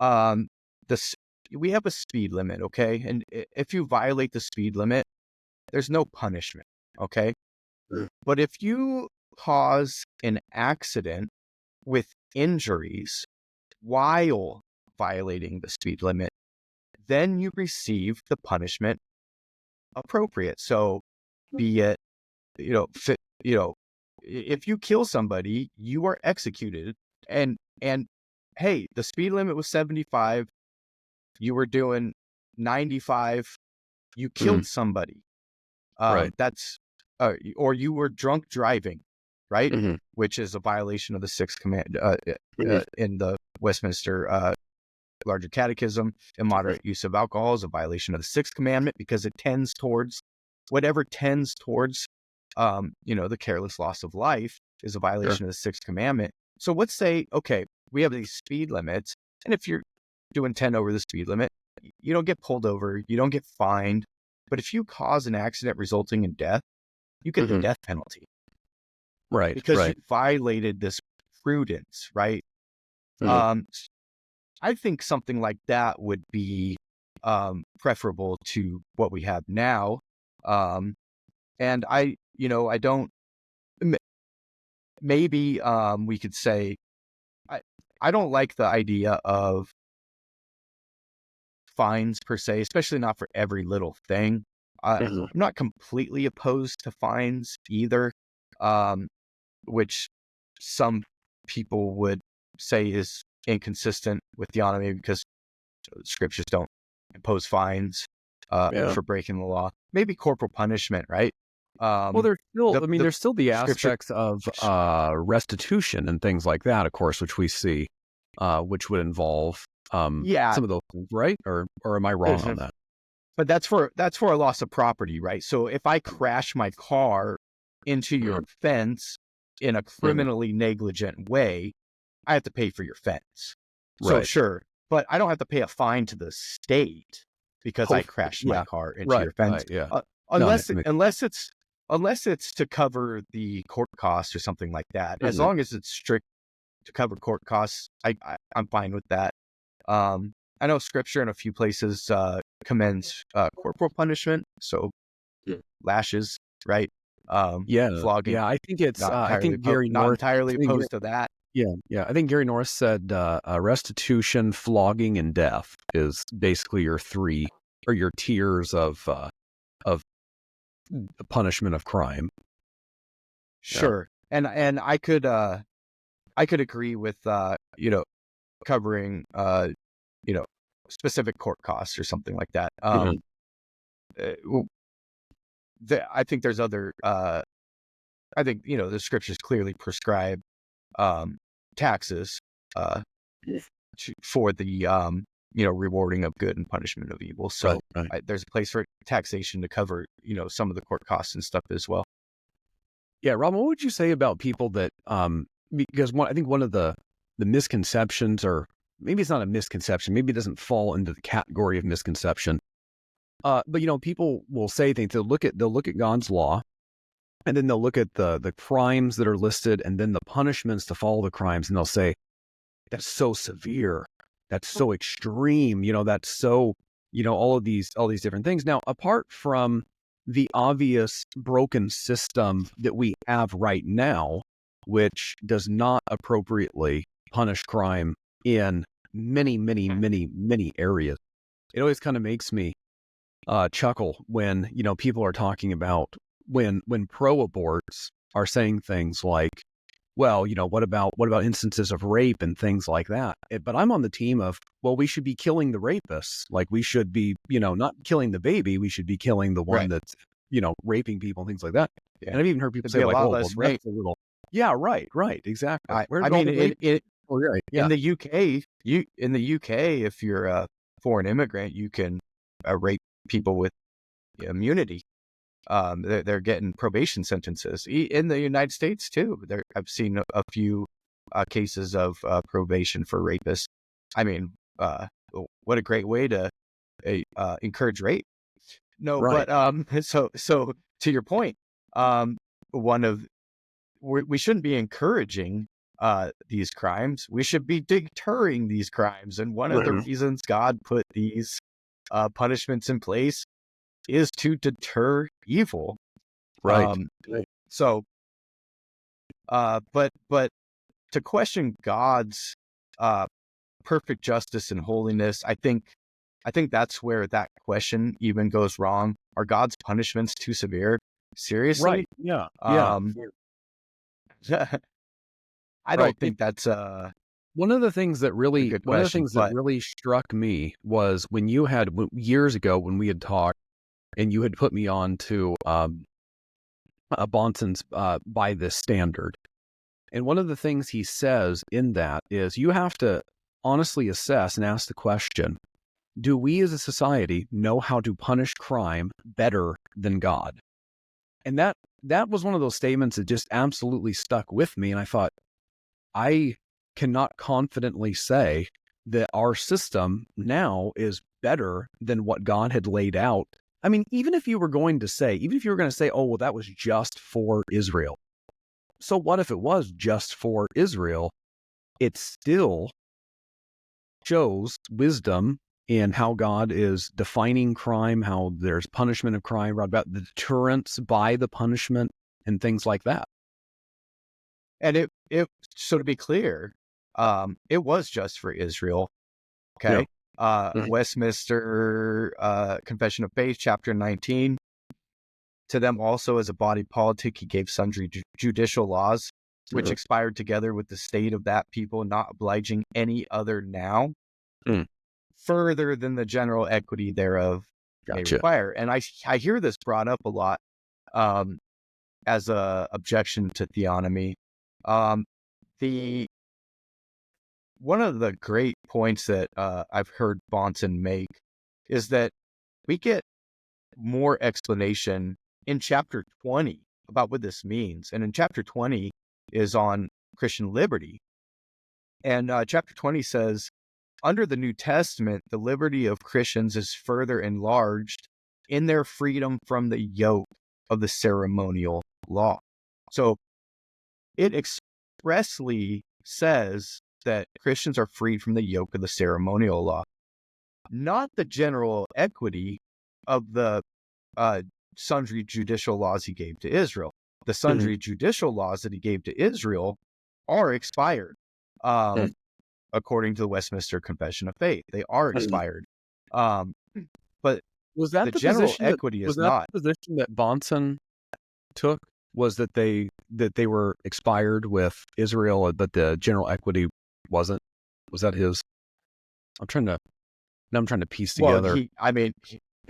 we have a speed limit, okay? And if you violate the speed limit, there's no punishment, okay? But if you cause an accident with injuries while violating the speed limit, then you receive the punishment appropriate. So, be it, if you kill somebody, you are executed. And hey, the speed limit was 75. You were doing 95. You killed somebody. That's or you were drunk driving, right? Which is a violation of the Sixth Command in the Westminster Larger Catechism. Immoderate use of alcohol is a violation of the Sixth Commandment because it tends towards the careless loss of life is a violation of the Sixth Commandment. So let's say, okay, we have these speed limits, and if you're doing 10 over the speed limit, you don't get pulled over, you don't get fined. But if you cause an accident resulting in death, you get the death penalty. Right. Because you violated this prudence, right? I think something like that would be preferable to what we have now. And I don't, maybe we could say, I don't like the idea of fines per se, especially not for every little thing. I'm not completely opposed to fines either, which some people would say is inconsistent with theonomy because scriptures don't impose fines for breaking the law. Maybe corporal punishment, right? Well, there's still, there's still the scripture, aspects of restitution and things like that, of course, which we see, which would involve some of those things, right? Or am I wrong on that? But that's for a loss of property, right? So if I crash my car into your fence in a criminally negligent way, I have to pay for your fence. So sure, but I don't have to pay a fine to the state because I crashed my car into your fence. Unless it's to cover the court costs or something like that. As long as it's strict to cover court costs, I'm fine with that. I know scripture in a few places commends corporal punishment, so lashes, right? Flogging. Yeah, I think it's I think Gary not North entirely opposed to that. Yeah. I think Gary North said restitution, flogging, and death is basically your tiers of punishment of crime. Sure, and I could agree with covering specific court costs or something like that. I think there's other. I think the scriptures clearly prescribe taxes for the rewarding of good and punishment of evil. So there's a place for taxation to cover some of the court costs and stuff as well. Yeah, Robin, what would you say about people that because I think one of the misconceptions, or maybe it's not a misconception, maybe it doesn't fall into the category of misconception. But people will say things. They'll look at God's law, and then they'll look at the crimes that are listed, and then the punishments to follow the crimes, and they'll say, "That's so severe. That's so extreme. That's so all these different things." Now, apart from the obvious broken system that we have right now, which does not appropriately punish crime in many, many, many, many areas, it always kind of makes me chuckle when people are talking about when pro-aborts are saying things like, well, what about instances of rape and things like that? But I'm on the team of, well, we should be killing the rapists. Like, we should be not killing the baby, we should be killing the one that's raping people and things like that. And I've even heard people say, like, oh, well, that's a little, right, exactly. In the UK, if you're a foreign immigrant, you can rape people with immunity. They're getting probation sentences in the United States too. I've seen a few cases of probation for rapists. I mean, what a great way to encourage rape. No, but so to your point, we shouldn't be encouraging these crimes. We should be deterring these crimes, and one of the reasons God put these punishments in place is to deter evil. But to question God's perfect justice and holiness, I think that's where that question even goes wrong. Are God's punishments too severe? Seriously? Yeah. I don't think that's one of the things that really struck me was when you had years ago when we had talked, and you had put me on to Bonson's by this standard. And one of the things he says in that is you have to honestly assess and ask the question, do we as a society know how to punish crime better than God? And that was one of those statements that just absolutely stuck with me. And I thought, I cannot confidently say that our system now is better than what God had laid out. I mean, even if you were going to say, oh, well, that was just for Israel. So what if it was just for Israel? It still shows wisdom in how God is defining crime, how there's punishment of crime, about the deterrence by the punishment and things like that. And so to be clear, it was just for Israel. Okay. Yeah. Westminster Confession of Faith, chapter 19. To them also as a body politic, he gave sundry judicial laws which expired together with the state of that people, not obliging any other now, further than the general equity thereof may require. And I hear this brought up a lot as a objection to theonomy. One of the great points that I've heard Bonson make is that we get more explanation in chapter 20 about what this means. And in chapter 20 is on Christian liberty. And chapter 20 says, under the New Testament, the liberty of Christians is further enlarged in their freedom from the yoke of the ceremonial law. So it expressly says that Christians are freed from the yoke of the ceremonial law, not the general equity of the sundry judicial laws he gave to Israel. The sundry judicial laws that he gave to Israel are expired, according to the Westminster Confession of Faith. They are expired. But was that the general equity is not. The position that Bonson took was that they were expired with Israel, but the general equity wasn't. Was that his? I'm trying to piece together. Well,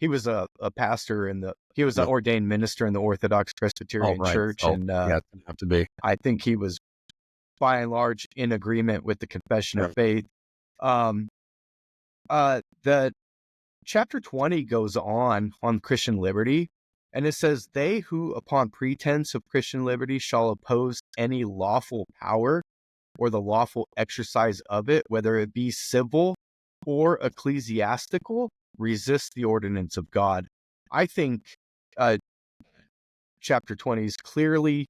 he was a pastor he was an ordained minister in the Orthodox Presbyterian Church, and it have to be. I think he was by and large in agreement with the Confession of Faith. The chapter 20 goes on Christian liberty, and it says, they who upon pretense of Christian liberty shall oppose any lawful power or the lawful exercise of it, whether it be civil or ecclesiastical, resist the ordinance of God. I think chapter 20 is clearly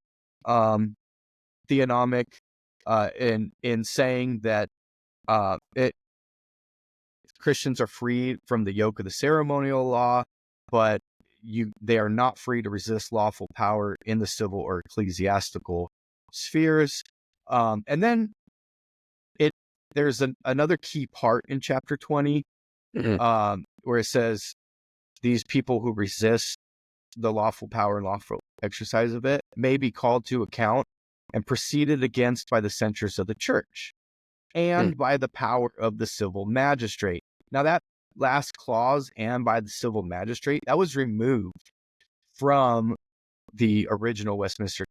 theonomic in saying that Christians are free from the yoke of the ceremonial law, but they are not free to resist lawful power in the civil or ecclesiastical spheres. And then there's another key part in chapter 20 where it says these people who resist the lawful power and lawful exercise of it may be called to account and proceeded against by the censures of the church and by the power of the civil magistrate. Now that last clause, and by the civil magistrate, that was removed from the original Westminster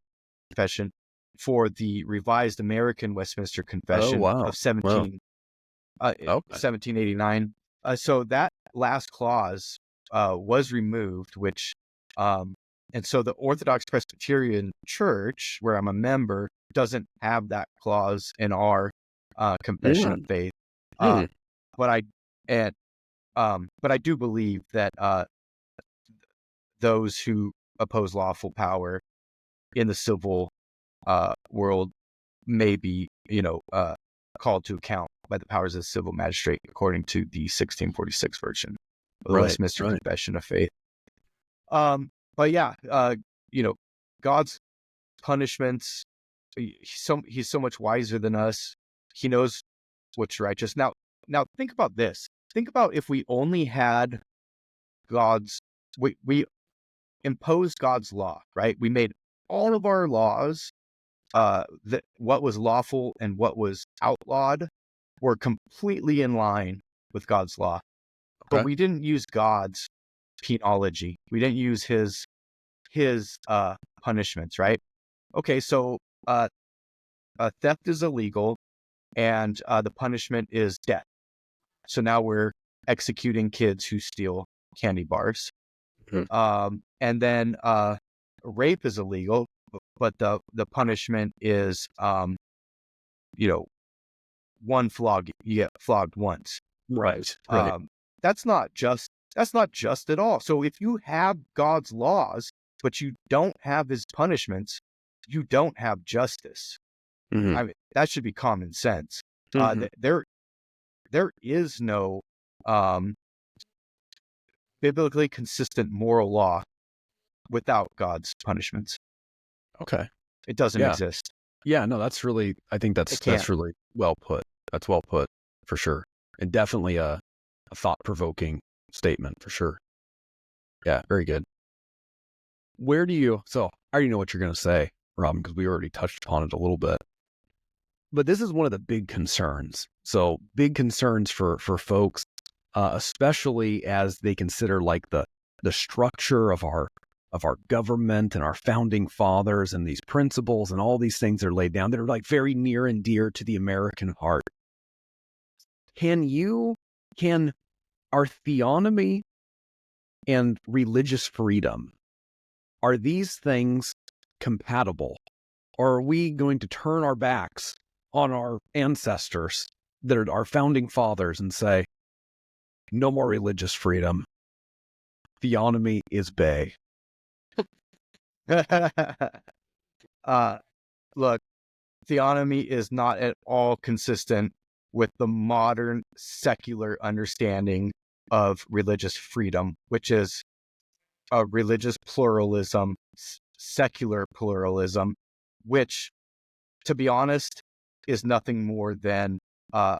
Confession for the revised American Westminster Confession of 1789. So that last clause was removed, which and so the Orthodox Presbyterian Church, where I'm a member, doesn't have that clause in our confession of faith. But I do believe that those who oppose lawful power in the civil world may be, called to account by the powers of the civil magistrate, according to the 1646 version of the Westminster Confession of Faith. But yeah, God's punishments, he's so much wiser than us. He knows what's righteous. Now think about this. Think about if we only had we imposed God's law, right? We made all of our laws, that what was lawful and what was outlawed were completely in line with God's law. But we didn't use God's penology. We didn't use his punishments, right? Okay, so theft is illegal, and the punishment is death. So now we're executing kids who steal candy bars. And then rape is illegal, but the punishment is one flog. You get flogged once. Right. That's not just at all. So if you have God's laws, but you don't have his punishments, you don't have justice. I mean, that should be common sense. There is no biblically consistent moral law without God's punishments. Okay. It doesn't exist. Yeah, no, I think that's really well put. That's well put, for sure. And definitely a thought-provoking statement, for sure. Yeah, very good. So I already know what you're going to say. Robin, because we already touched upon it a little bit. But this is one of the big concerns. So big concerns for folks, especially as they consider like the structure of our government and our founding fathers and these principles and all these things that are laid down that are like very near and dear to the American heart. Can our theonomy and religious freedom, are these things compatible? Or are we going to turn our backs on our ancestors that are our founding fathers and say, no more religious freedom. Theonomy is bae. Look, theonomy is not at all consistent with the modern secular understanding of religious freedom, which is a religious pluralism, secular pluralism, which, to be honest, is nothing more than a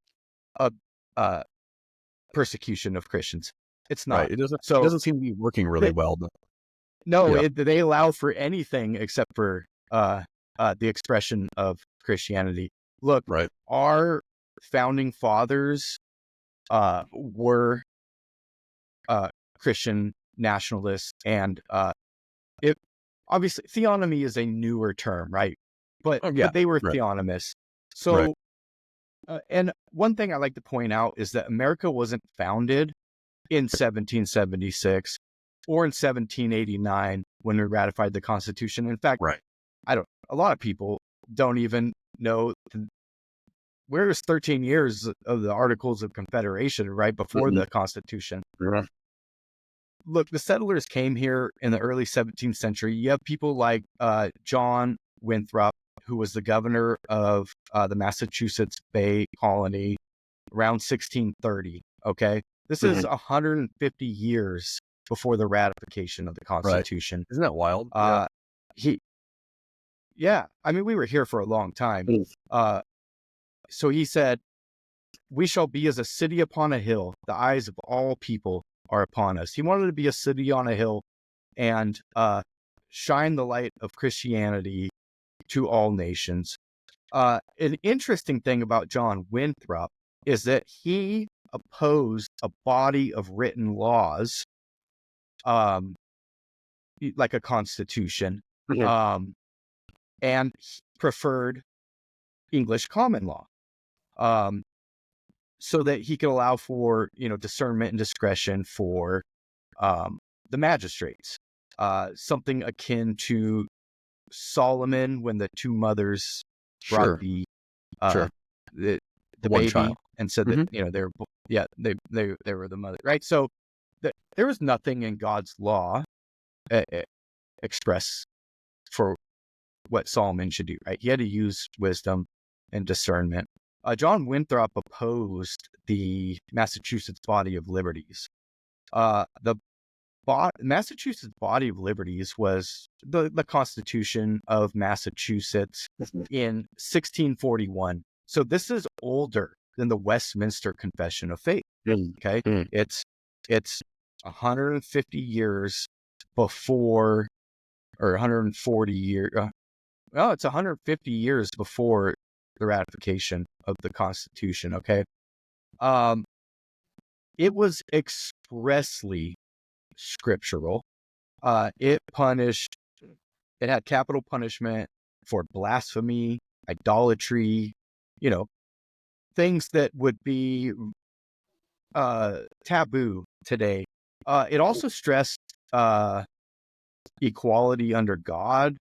persecution of Christians. It's not. Right. It doesn't seem to be working really well. No, Yeah. they allow for anything except for the expression of Christianity. Look, Right. our founding fathers were Christian nationalists, and obviously theonomy is a newer term, right? But they were theonomists. So, and one thing I like to point out is that America wasn't founded in 1776 or in 1789 when we ratified the Constitution. In fact, a lot of people don't even know where's 13 years of the Articles of Confederation right before the Constitution. Yeah. Look, the settlers came here in the early 17th century. You have people like John Winthrop, who was the governor of the Massachusetts Bay Colony around 1630. Okay, this is 150 years before the ratification of the Constitution. Right. Isn't that wild? I mean, we were here for a long time. So he said, "We shall be as a city upon a hill. The eyes of all people are upon us." He wanted to be a city on a hill and shine the light of Christianity to all nations. An interesting thing about John Winthrop is that he opposed a body of written laws, like a constitution, and preferred English common law, so that he could allow for discernment and discretion for the magistrates, something akin to Solomon when the two mothers brought the baby child and said that they were the mother, right? So there was nothing in God's law express for what Solomon should do, right? He had to use wisdom and discernment. John Winthrop opposed the Massachusetts Body of Liberties. The Massachusetts Body of Liberties was the Constitution of Massachusetts in 1641. So this is older than the Westminster Confession of Faith. Okay, it's 150 years before, or 140 years. Well, it's 150 years before the ratification of the Constitution. Okay, it was expressly scriptural. It had capital punishment for blasphemy, idolatry, things that would be taboo today. It also stressed equality under God,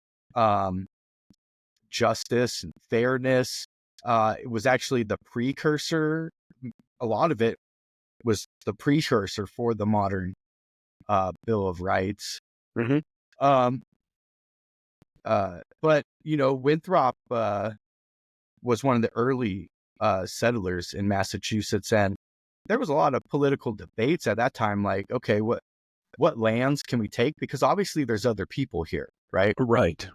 justice and fairness. It was actually the precursor. A lot of it was the precursor for the modern Bill of Rights. But Winthrop was one of the early settlers in Massachusetts, and there was a lot of political debates at that time. Like, okay, what lands can we take? Because obviously there's other people here, right? Right.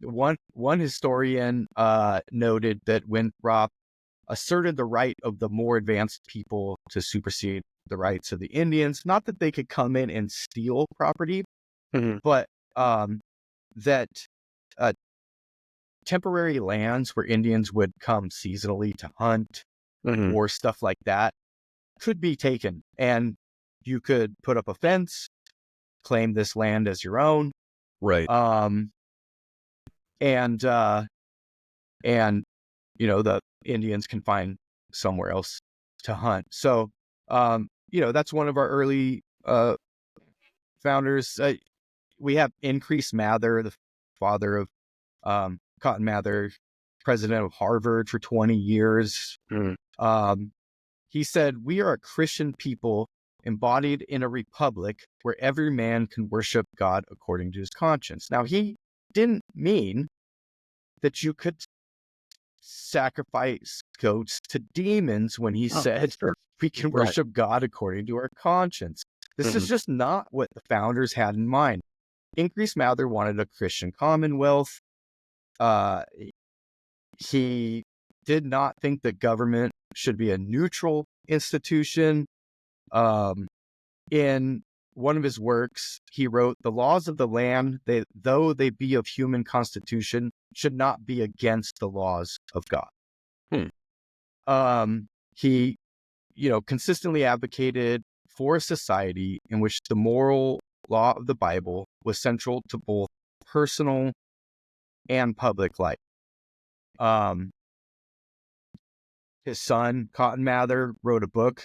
One historian noted that Winthrop asserted the right of the more advanced people to supersede the rights of the Indians. Not that they could come in and steal property, but that temporary lands where Indians would come seasonally to hunt or stuff like that could be taken. And you could put up a fence, claim this land as your own. Right. And the Indians can find somewhere else to hunt. So, that's one of our early founders. We have Increase Mather, the father of Cotton Mather, president of Harvard for 20 years. He said, "We are a Christian people embodied in a republic where every man can worship God according to his conscience." Now, he didn't mean that you could sacrifice goats to demons when he said we can worship God according to our conscience. This is just not what the founders had in mind. Increase Mather wanted a Christian commonwealth. He did not think that government should be a neutral institution. In one of his works, he wrote, "The laws of the land, though they be of human constitution, should not be against the laws of God." He, consistently advocated for a society in which the moral law of the Bible was central to both personal and public life. His son, Cotton Mather, wrote a book,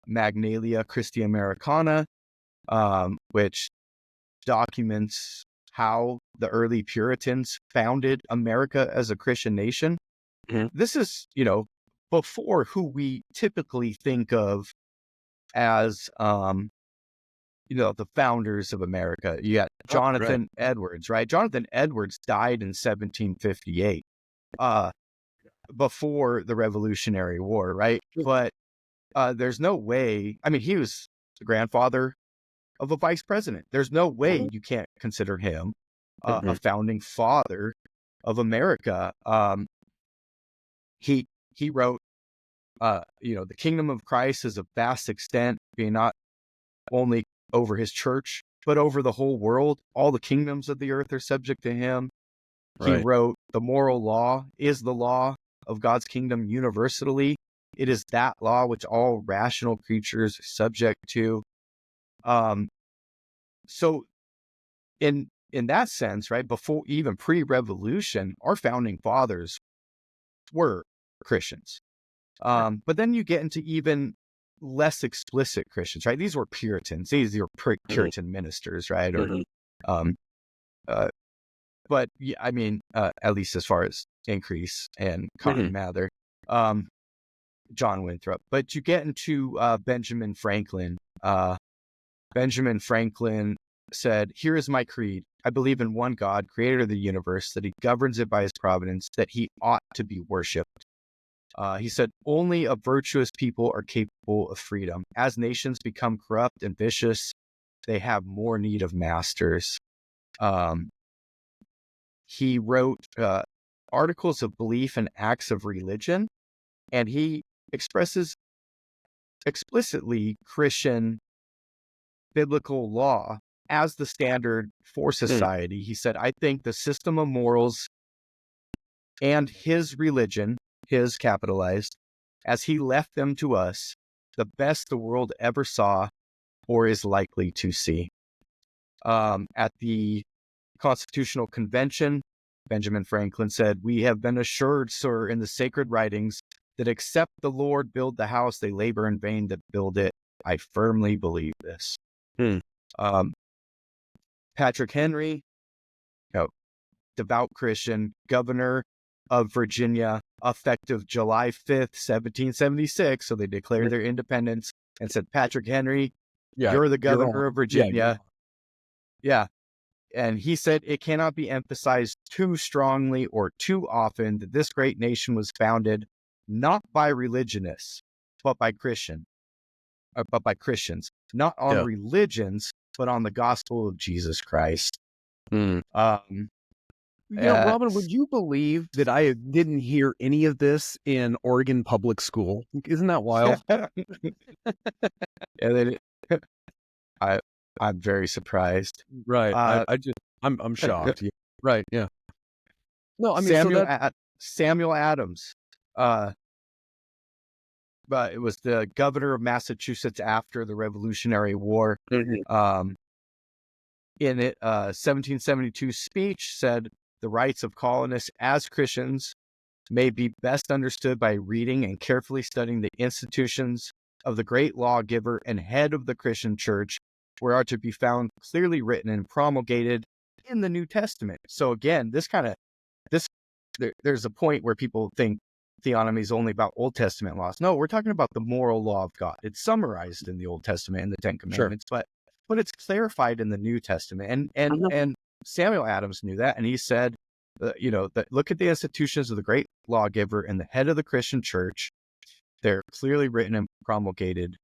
Magnalia Christi Americana, which documents how the early Puritans founded America as a Christian nation. This is, before who we typically think of as, the founders of America. You got Jonathan Edwards, right? Jonathan Edwards died in 1758, before the Revolutionary War, right? But there's no way. I mean, he was the grandfather of a vice president. There's no way you can't consider him a founding father of America. He wrote, the kingdom of Christ is of vast extent, being not only over his church, but over the whole world. All the kingdoms of the earth are subject to him. He wrote, the moral law is the law of God's kingdom universally. It is that law which all rational creatures are subject to. So in that sense, right, before even pre-revolution, our founding fathers were Christians. But then you get into even less explicit Christians, right? These were Puritans. These were Puritan ministers, right? But yeah, I mean, at least as far as Increase and Cotton Mather, John Winthrop. But you get into Benjamin Franklin. Benjamin Franklin said, "Here is my creed. I believe in one God, creator of the universe, that he governs it by his providence, that he ought to be worshipped." He said, "Only a virtuous people are capable of freedom. As nations become corrupt and vicious, they have more need of masters." He wrote articles of belief and acts of religion, and he expresses explicitly Christian biblical law as the standard for society. He said, "I think the system of morals and his religion," his capitalized, "as he left them to us, the best the world ever saw or is likely to see." At the Constitutional Convention, Benjamin Franklin said, "We have been assured, sir, in the sacred writings, that except the Lord build the house, they labor in vain that build it. I firmly believe this." Patrick Henry, devout Christian, governor of Virginia, effective July 5th, 1776. So they declared their independence and said, "Patrick Henry, you're the governor of Virginia." Yeah. And he said, "It cannot be emphasized too strongly or too often that this great nation was founded not by religionists, but by Christians, not on religions, but on the gospel of Jesus Christ." Robin, would you believe that I didn't hear any of this in Oregon public school? Isn't that wild? I'm very surprised. Right. I'm shocked. Right. Yeah. No, I mean, Samuel Adams, but it was the governor of Massachusetts after the Revolutionary War. In it, 1772 speech said the rights of colonists as Christians may be best understood by reading and carefully studying the institutions of the great lawgiver and head of the Christian church, where are to be found clearly written and promulgated in the New Testament. So again, there's a point where people think theonomy is only about Old Testament laws. No, we're talking about the moral law of God. It's summarized in the Old Testament in the Ten Commandments, but it's clarified in the New Testament. And Samuel Adams knew that, and he said, that look at the institutions of the great lawgiver and the head of the Christian church. They're clearly written and promulgated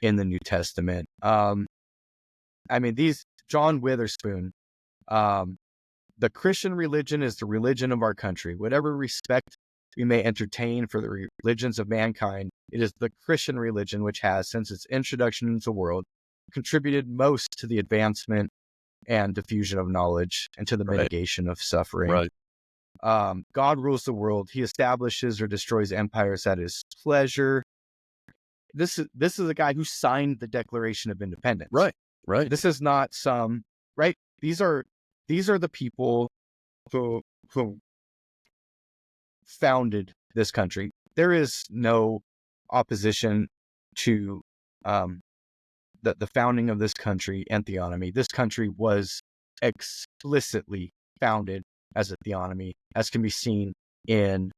in the New Testament. John Witherspoon, the Christian religion is the religion of our country. Whatever respect we may entertain for the religions of mankind, it is the Christian religion which has, since its introduction into the world, contributed most to the advancement and diffusion of knowledge and to the mitigation of suffering. God rules the world. He establishes or destroys empires at his pleasure. This is a guy who signed the Declaration of Independence. Right. This is not some, right? These are the people who founded this country. There is no opposition to the founding of this country and theonomy. This country was explicitly founded as a theonomy, as can be seen in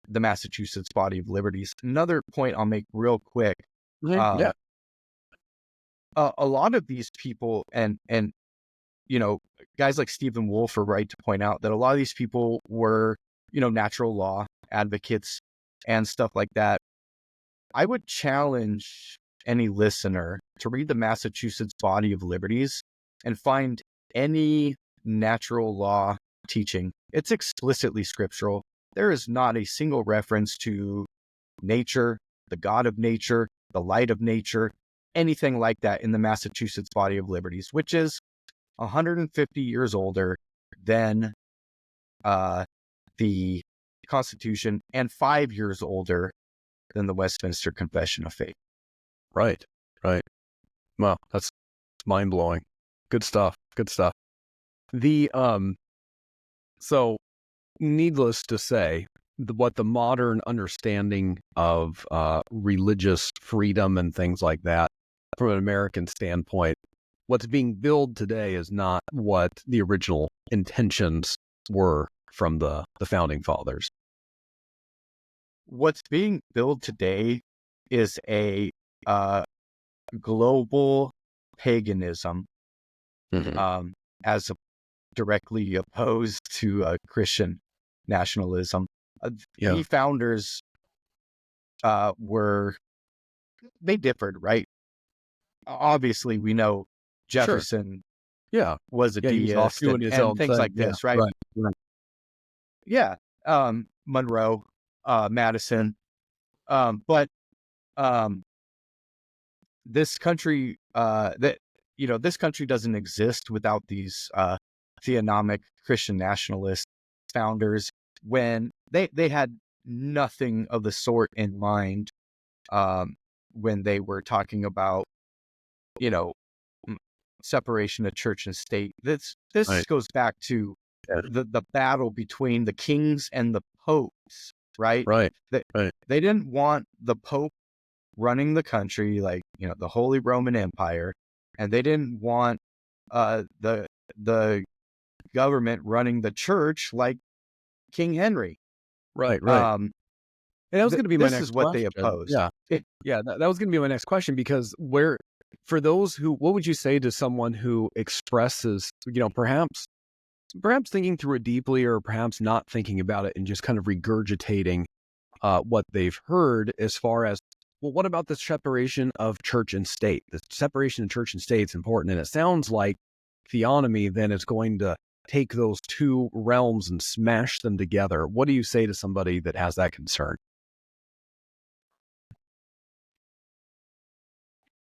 the Massachusetts Body of Liberties. Another point I'll make real quick. A lot of these people and guys like Stephen Wolfe are right to point out that a lot of these people were, natural law advocates and stuff like that. I would challenge any listener to read the Massachusetts Body of Liberties and find any natural law teaching. It's explicitly scriptural. There is not a single reference to nature, the God of nature, the light of nature, anything like that in the Massachusetts Body of Liberties, which is 150 years older than the Constitution and 5 years older than the Westminster Confession of Faith. Right. Wow, that's mind-blowing. Good stuff. The so needless to say, what the modern understanding of religious freedom and things like that from an American standpoint, what's being billed today is not what the original intentions were from the founding fathers. What's being billed today is a global paganism, as directly opposed to Christian nationalism. The founders they differed, right? Obviously, we know Jefferson was a deist and things like this, right? Monroe, Madison. But this country, this country doesn't exist without these theonomic Christian nationalist founders, when they had nothing of the sort in mind when they were talking about, separation of church and state. This goes back to the battle between the kings and the popes, right? They didn't want the Pope running the country like, the Holy Roman Empire, and they didn't want the government running the church like King Henry. Right. And that was going to be my next question. This is what they opposed. That was going to be my next question, because for those who, what would you say to someone who expresses, perhaps thinking through it deeply, or perhaps not thinking about it and just kind of regurgitating what they've heard, as far as, well, what about the separation of church and state? The separation of church and state is important. And it sounds like theonomy then is going to take those two realms and smash them together. What do you say to somebody that has that concern?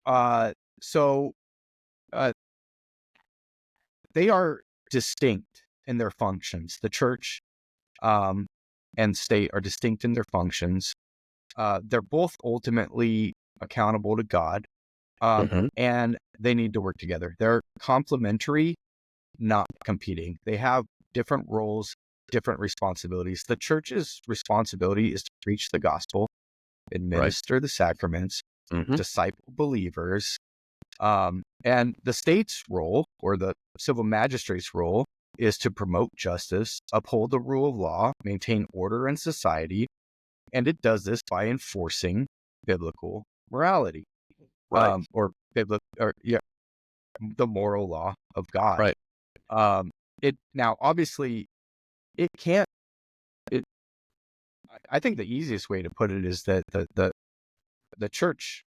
They are distinct in their functions. The church and state are distinct in their functions. They're both ultimately accountable to God, and they need to work together. They're complementary, not competing. They have different roles, different responsibilities. The church's responsibility is to preach the gospel, administer the sacraments, disciple believers. And the state's role, or the civil magistrate's role, is to promote justice, uphold the rule of law, maintain order in society, and it does this by enforcing biblical morality, or the moral law of God. Right. It now obviously it can't. I think the easiest way to put it is that the church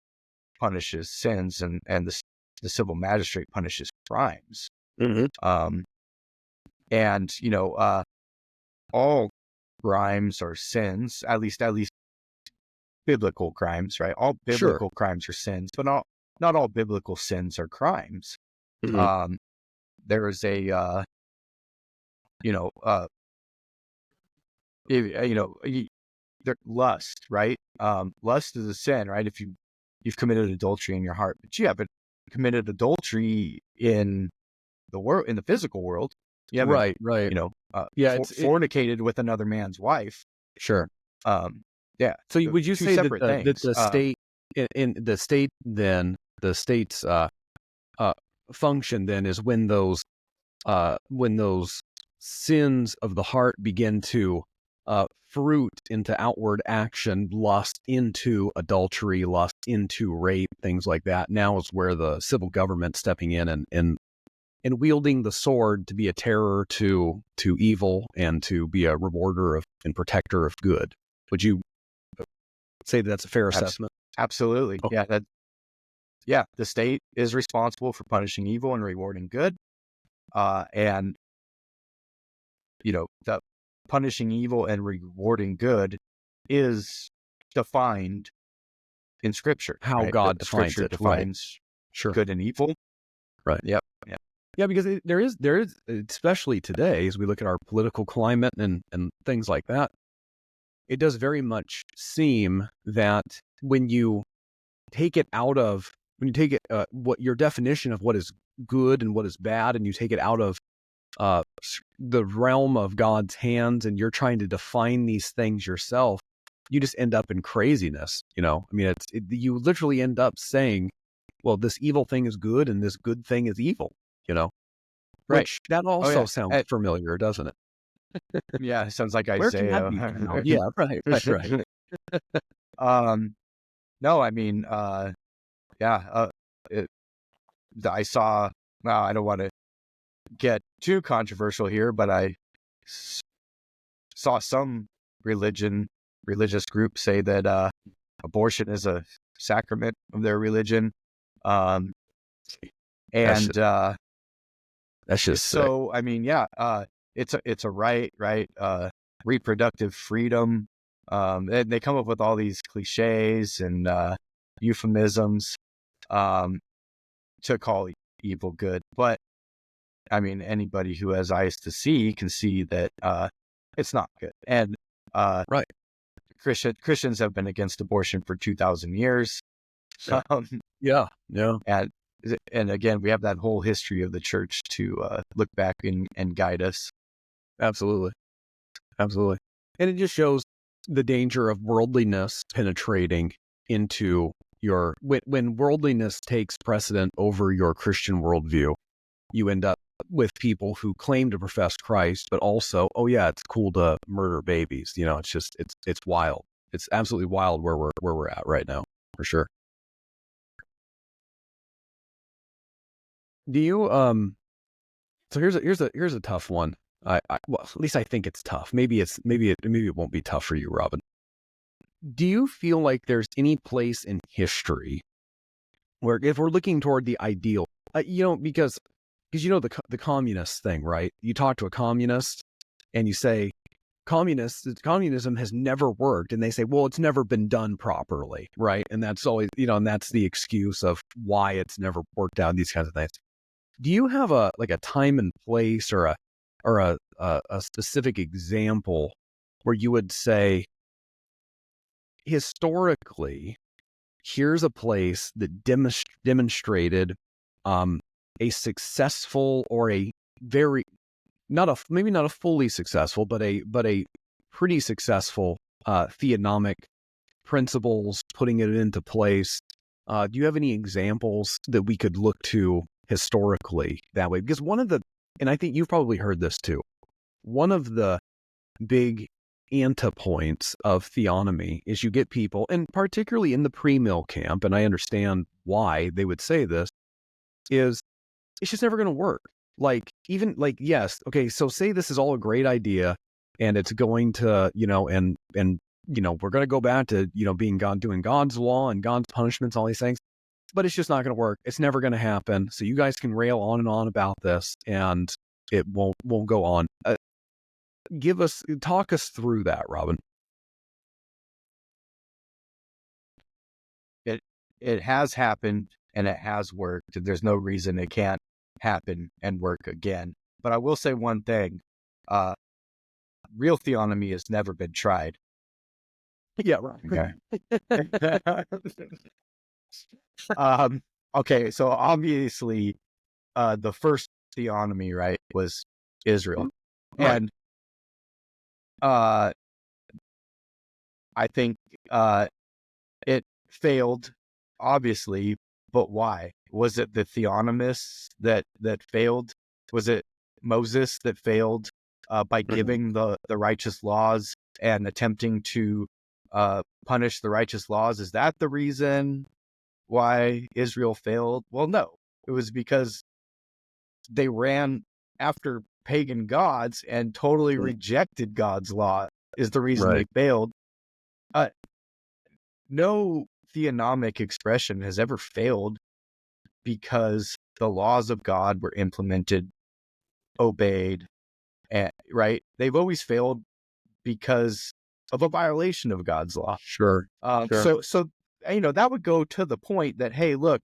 punishes sins, and the civil magistrate punishes crimes. And all crimes are sins, at least biblical crimes, right? All biblical crimes are sins, but not all biblical sins are crimes. There is a lust, right? Lust is a sin, right? If you've committed adultery in your heart, but you haven't committed adultery in the world, in the physical world. You haven't, fornicated with another man's wife. Sure. Yeah. So would you say that the state, in the state, then the state's function then is when those sins of the heart begin to fruit into outward action, lust into adultery, lust into rape, things like that. Now is where the civil government stepping in and wielding the sword to be a terror to evil and to be a rewarder of and protector of good. Would you say that's a fair assessment? Absolutely. Oh. Yeah. The state is responsible for punishing evil and rewarding good. And the punishing evil and rewarding good is defined in Scripture. How God defines Scripture it. defines good and evil. Right. Yep. Yeah, because there is, especially today, as we look at our political climate and things like that, it does very much seem that when you take it what your definition of what is good and what is bad, and you take it out of the realm of God's hands, and you're trying to define these things yourself, you just end up in craziness. I mean, you literally end up saying, well, this evil thing is good and this good thing is evil. Right. Which that also sounds familiar, doesn't it? Yeah, it sounds like Isaiah. Yeah, right. No, I mean, I saw. Well, I don't want to get too controversial here, but I saw some religious group say that abortion is a sacrament of their religion. That's just so sick. I mean, it's a right, reproductive freedom. They come up with all these cliches and euphemisms to call evil good, but I mean, anybody who has eyes to see can see that it's not good. And Christians have been against abortion for 2,000 years. Yeah. And again, we have that whole history of the church to look back and guide us. Absolutely. And it just shows the danger of worldliness penetrating into when worldliness takes precedent over your Christian worldview, you end up with people who claim to profess Christ, but also, it's cool to murder babies. It's just, it's wild. It's absolutely wild where we're at right now, for sure. Do you so here's a tough one. Well, at least I think it's tough. Maybe it won't be tough for you, Robin. Do you feel like there's any place in history where, if we're looking toward the ideal, because the communist thing, right? You talk to a communist and you say, communism has never worked, and they say, well, it's never been done properly, right? And that's always, and that's the excuse of why it's never worked out, these kinds of things. Do you have a time and place or a specific example where you would say, historically, here's a place that demonstrated a successful, or a very, maybe not a fully successful, but a pretty successful theonomic principles, putting it into place. Do you have any examples that we could look to historically that way? Because and I think you've probably heard this too, one of the big antipoints of theonomy is you get people, and particularly in the pre-mill camp, and I understand why they would say this, is it's just never going to work. Yes, okay, so say this is all a great idea, and it's going to, and we're going to go back to, being God, doing God's law and God's punishments, all these things, but it's just not going to work. It's never going to happen. So you guys can rail on and on about this, and it won't go on. Talk us through that, Robin. It has happened and it has worked. There's no reason it can't happen and work again. But I will say one thing: real theonomy has never been tried. Yeah, right. Okay. Okay, so obviously, the first theonomy, right, was Israel, right. And I think it failed, obviously, but why? Was it the theonomists that failed? Was it Moses that failed by giving the righteous laws and attempting to punish the righteous laws? Is that the reason why Israel failed? Well, no. It was because they ran after pagan gods and totally rejected God's law is the reason they failed. No theonomic expression has ever failed because the laws of God were implemented, obeyed, and right? They've always failed because of a violation of God's law. Sure. So that would go to the point that, hey, look,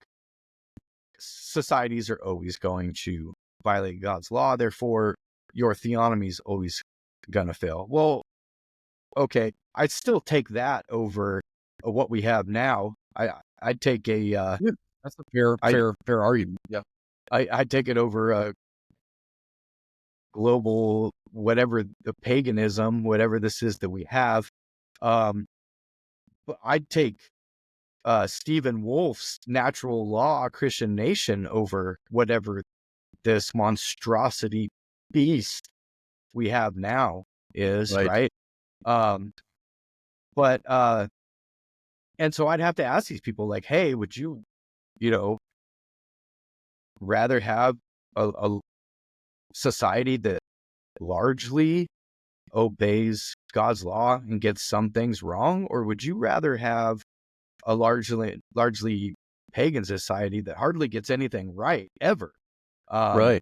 societies are always going to violate God's law, therefore your theonomy is always gonna fail. Well, okay, I'd still take that over what we have now. I'd take that's a fair argument. Yeah, I'd take it over a global whatever the paganism, whatever this is that we have. But I'd take Stephen Wolf's natural law Christian nation over whatever this monstrosity beast we have now is, right? But and so I'd have to ask these people, like, hey, would you rather have a society that largely obeys God's law and gets some things wrong, or would you rather have a largely pagan society that hardly gets anything right ever?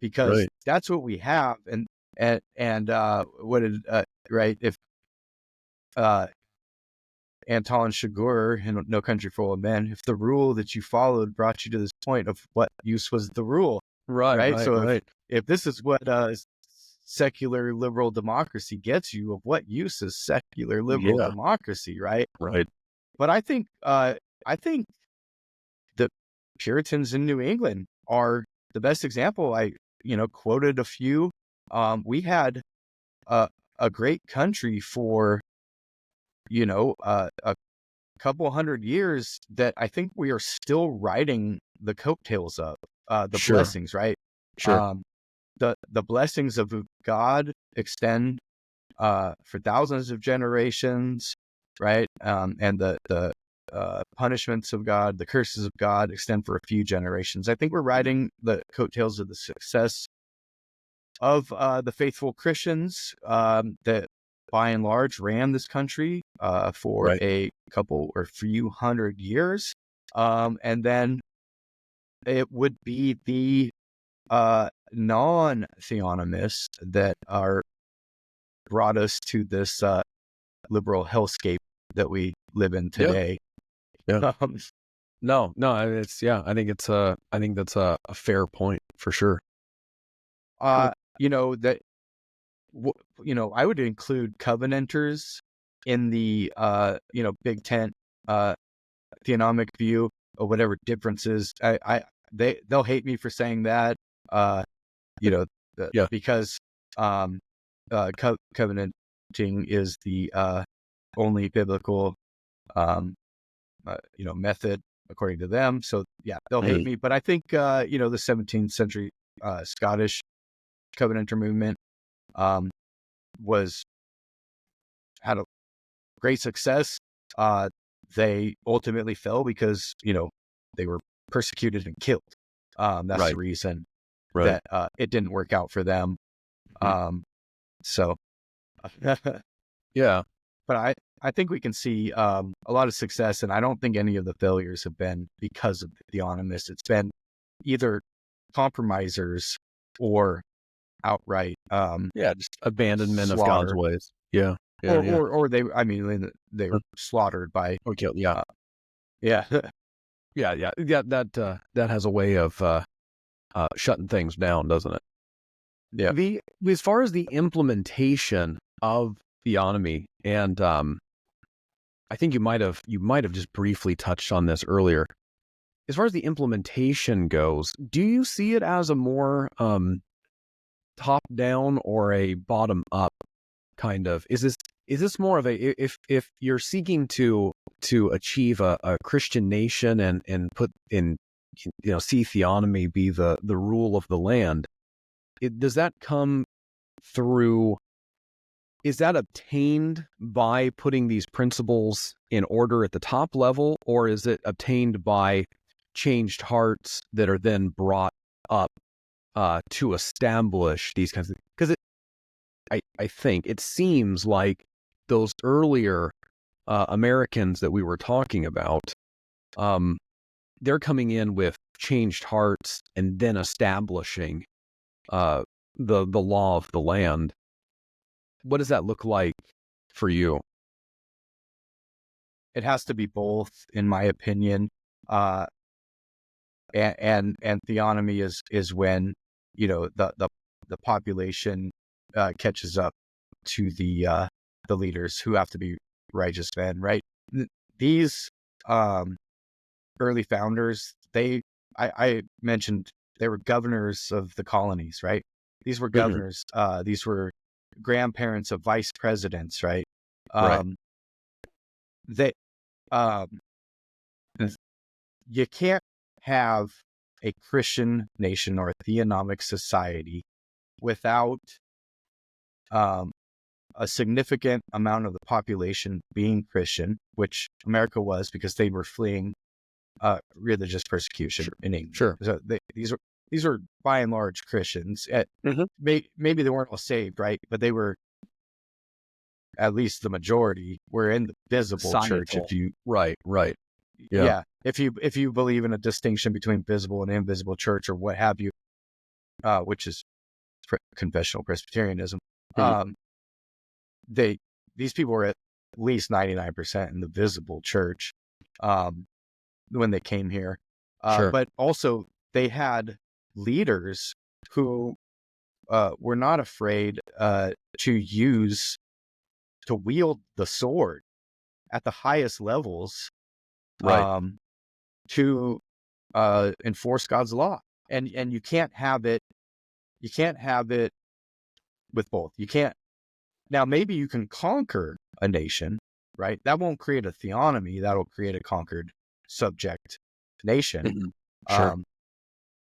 Because that's what we have, and what did if Anton Chigurh in No Country for Old Men, if the rule that you followed brought you to this point, of what use was the rule? So if this is what secular liberal democracy gets you, of what use is secular liberal democracy, right? But I think the Puritans in New England are the best example. I quoted a few. We had a great country for a couple hundred years that I think we are still riding the coattails of the blessings, right? The blessings of God extend for thousands of generations, right? And the punishments of God, the curses of God extend for a few generations. I think we're riding the coattails of the success of the faithful Christians that by and large ran this country for a couple or few hundred years. And then it would be the non-theonomists that are brought us to this liberal hellscape that we live in today. No, it's I think that's a fair point for sure. That I would include covenanters in the big tent theonomic view, or whatever differences. They'll hate me for saying that, because covenanting is the only biblical method according to them. So yeah, they'll hate me. But I think the 17th century Scottish covenanter movement had a great success. They ultimately fell because they were persecuted and killed. That's the reason that it didn't work out for them. So yeah, but I think we can see a lot of success, and I don't think any of the failures have been because of the theonomists. It's been either compromisers or outright just abandonment slaughter. of God's ways. Or they were slaughtered by that has a way of shutting things down, doesn't it? Yeah. As far as the implementation of theonomy, and I think you might have just briefly touched on this earlier. As far as the implementation goes, do you see it as a more top down or a bottom up kind of? Is this more of a, if you're seeking to achieve a Christian nation and put in, see theonomy be the rule of the land, does that come through? Is that obtained by putting these principles in order at the top level, or is it obtained by changed hearts that are then brought up to establish these kinds of? Because I think it seems like those earlier Americans that we were talking about, they're coming in with changed hearts and then establishing the law of the land. What does that look like for you? It has to be both, in my opinion. And theonomy is when the population catches up to the leaders, who have to be righteous men, right? These early founders, I mentioned they were governors of the colonies, right? These were governors. These were grandparents of vice presidents, right? You can't have a Christian nation or a theonomic society without a significant amount of the population being Christian, which America was, because they were fleeing religious persecution in England. Sure. So these were by and large Christians. Maybe they weren't all saved, right? But they were, at least the majority, were in the visible church. If you if you believe in a distinction between visible and invisible church, or what have you, which is confessional Presbyterianism, these people were at least 99% in the visible church when they came here. But also they had leaders who were not afraid to wield the sword at the highest levels, to enforce God's law. And you can't have it with both. You can't. Now, maybe you can conquer a nation, right? That won't create a theonomy. That'll create a conquered subject nation.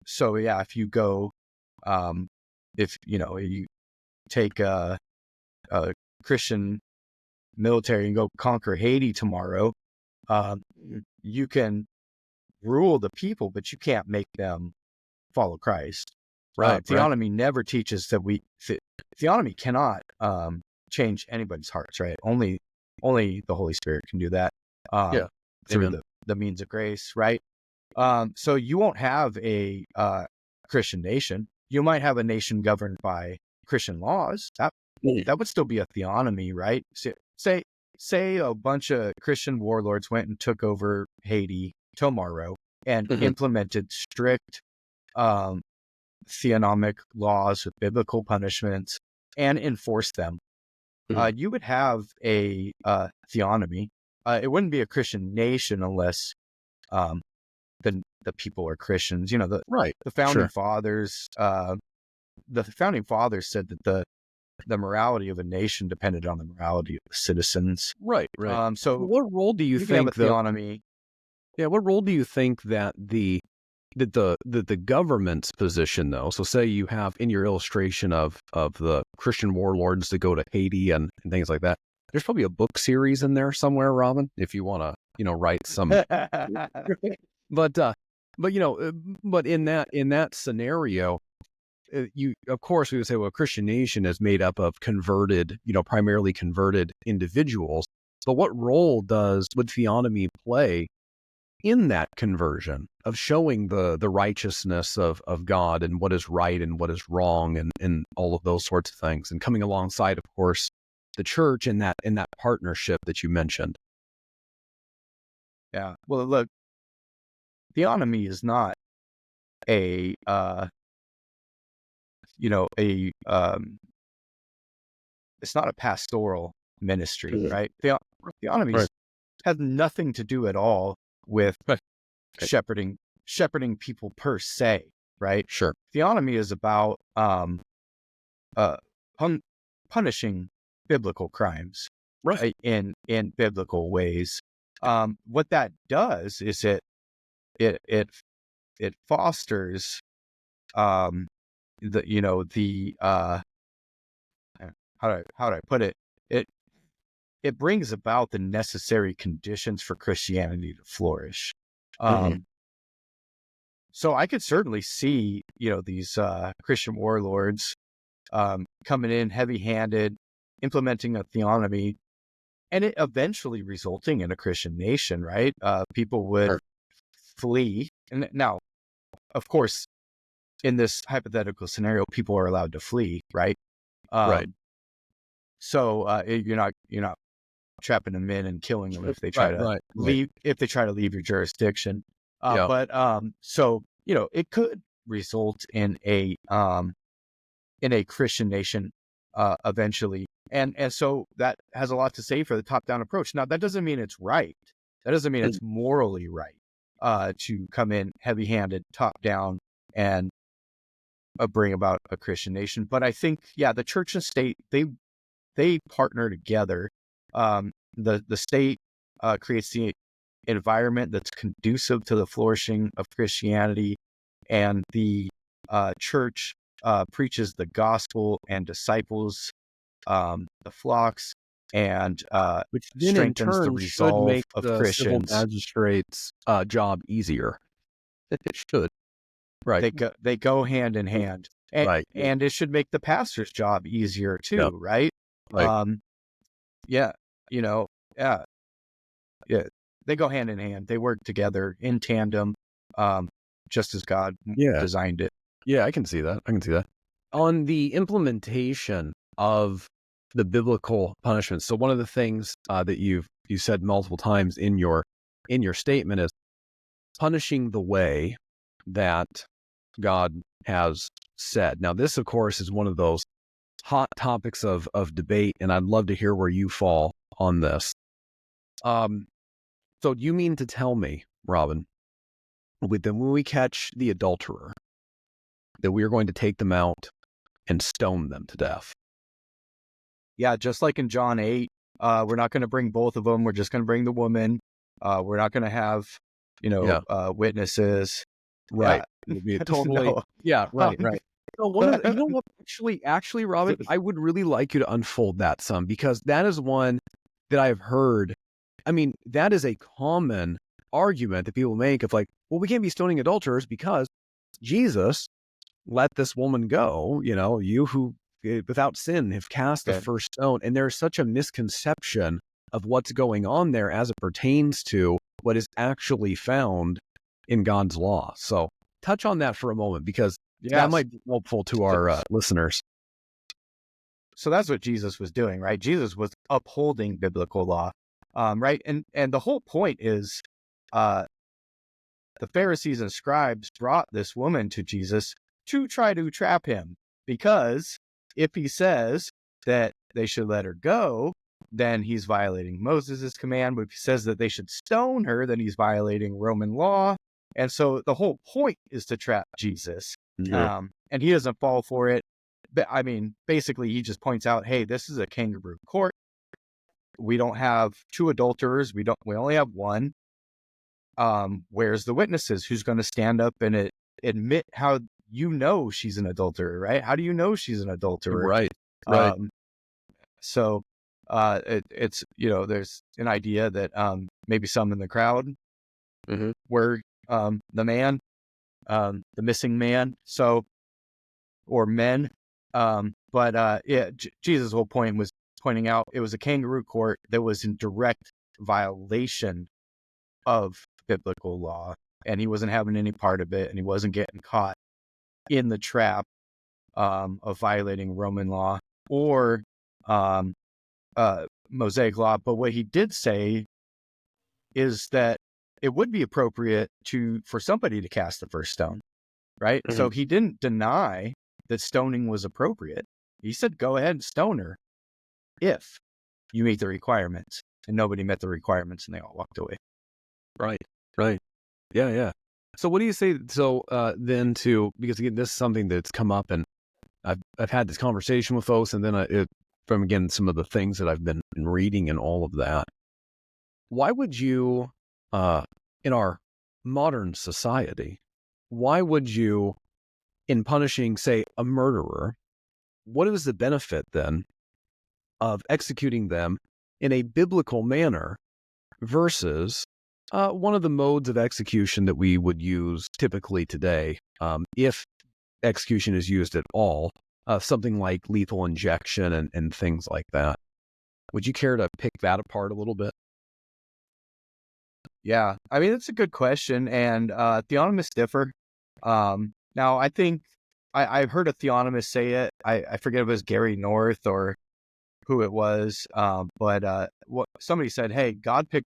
So yeah, if you go, if you take a Christian military and go conquer Haiti tomorrow, you can rule the people, but you can't make them follow Christ. Theonomy never teaches that theonomy cannot change anybody's hearts, right? Only the Holy Spirit can do that through the means of grace, right? So you won't have a Christian nation. You might have a nation governed by Christian laws. That would still be a theonomy, right? Say a bunch of Christian warlords went and took over Haiti tomorrow and implemented strict theonomic laws with biblical punishments. and enforce them. You would have a theonomy. It wouldn't be a Christian nation unless the people are Christians. The founding fathers. The founding fathers said that the morality of a nation depended on the morality of the citizens. Right. So what role do you think the theonomy? Yeah, what role do you think that the government's position, though? So say you have in your illustration of the Christian warlords that go to Haiti and things like that. There's probably a book series in there somewhere, Robin, if you want to, write some. But in that scenario, of course we would say, well, a Christian nation is made up of converted, primarily converted individuals. But what role would theonomy play in that conversion of showing the righteousness of God and what is right and what is wrong and all of those sorts of things, and coming alongside, of course, the church in that partnership that you mentioned? Yeah. Well, look, theonomy is not it's not a pastoral ministry, right? Theonomy has nothing to do at all with shepherding people per se, right? Sure. Theonomy is about punishing biblical crimes, right? In biblical ways. What that does is it fosters how do I put it? It brings about the necessary conditions for Christianity to flourish. So I could certainly see, these Christian warlords coming in heavy-handed, implementing a theonomy, and it eventually resulting in a Christian nation, right? People would flee. And now, of course, in this hypothetical scenario, people are allowed to flee, right? So you're not trapping them in and killing them if they try to leave. If they try to leave your jurisdiction, but so it could result in a Christian nation eventually, and so that has a lot to say for the top-down approach. Now, that doesn't mean it's right. That doesn't mean it's morally right to come in heavy-handed, top-down, and bring about a Christian nation. But I think, the church and state they partner together. The state creates the environment that's conducive to the flourishing of Christianity, and the church preaches the gospel and disciples the flocks, and which then strengthens the resolve should make of the Christians. Civil magistrate's job easier. It should. Right. They go hand in hand. And, and it should make the pastor's job easier too, right? They go hand in hand. They work together in tandem, just as God designed it. Yeah, I can see that. On the implementation of the biblical punishments, so one of the things that you said multiple times in your statement is punishing the way that God has said. Now, this, of course, is one of those hot topics of debate, and I'd love to hear where you fall on this. So you mean to tell me, Robin, when we catch the adulterer, that we are going to take them out and stone them to death? Yeah, just like in John 8, we're not going to bring both of them. We're just going to bring the woman. We're not going to have, witnesses. Right. Totally. Yeah, right. So what, actually, Robin, I would really like you to unfold that some, because that is one that I've heard. I mean, that is a common argument that people make of like, well, we can't be stoning adulterers because Jesus let this woman go, you who without sin have cast the first stone. And there's such a misconception of what's going on there as it pertains to what is actually found in God's law. So touch on that for a moment, because that might be helpful to our listeners. So that's what Jesus was doing, right? Jesus was upholding biblical law, right? And the whole point is the Pharisees and scribes brought this woman to Jesus to try to trap him, because if he says that they should let her go, then he's violating Moses' command. But if he says that they should stone her, then he's violating Roman law. And so the whole point is to trap Jesus. Yeah. And he doesn't fall for it. But I mean, basically, he just points out, hey, this is a kangaroo court. We don't have two adulterers. We only have one. Where's the witnesses? Who's going to stand up and admit how she's an adulterer, right? How do you know she's an adulterer? Right. So it's, there's an idea that maybe some in the crowd were the missing man, or men. Jesus' whole point was pointing out it was a kangaroo court that was in direct violation of biblical law, and he wasn't having any part of it, and he wasn't getting caught in the trap of violating Roman law or Mosaic law. But what he did say is that it would be appropriate for somebody to cast the first stone, right? So he didn't deny that stoning was appropriate. He said, go ahead and stone her if you meet the requirements. And nobody met the requirements, and they all walked away. Right. Yeah. So what do you say? So then because again, this is something that's come up, and I've had this conversation with folks, and then from again some of the things that I've been reading and all of that. Why would you, in our modern society, in punishing, say, a murderer, what is the benefit then of executing them in a biblical manner versus one of the modes of execution that we would use typically today, if execution is used at all, something like lethal injection and things like that? Would you care to pick that apart a little bit? Yeah, I mean, that's a good question, and theonomists differ. Now, I think I've heard a theonomist say it. I forget if it was Gary North or who it was, but somebody said, hey, God picked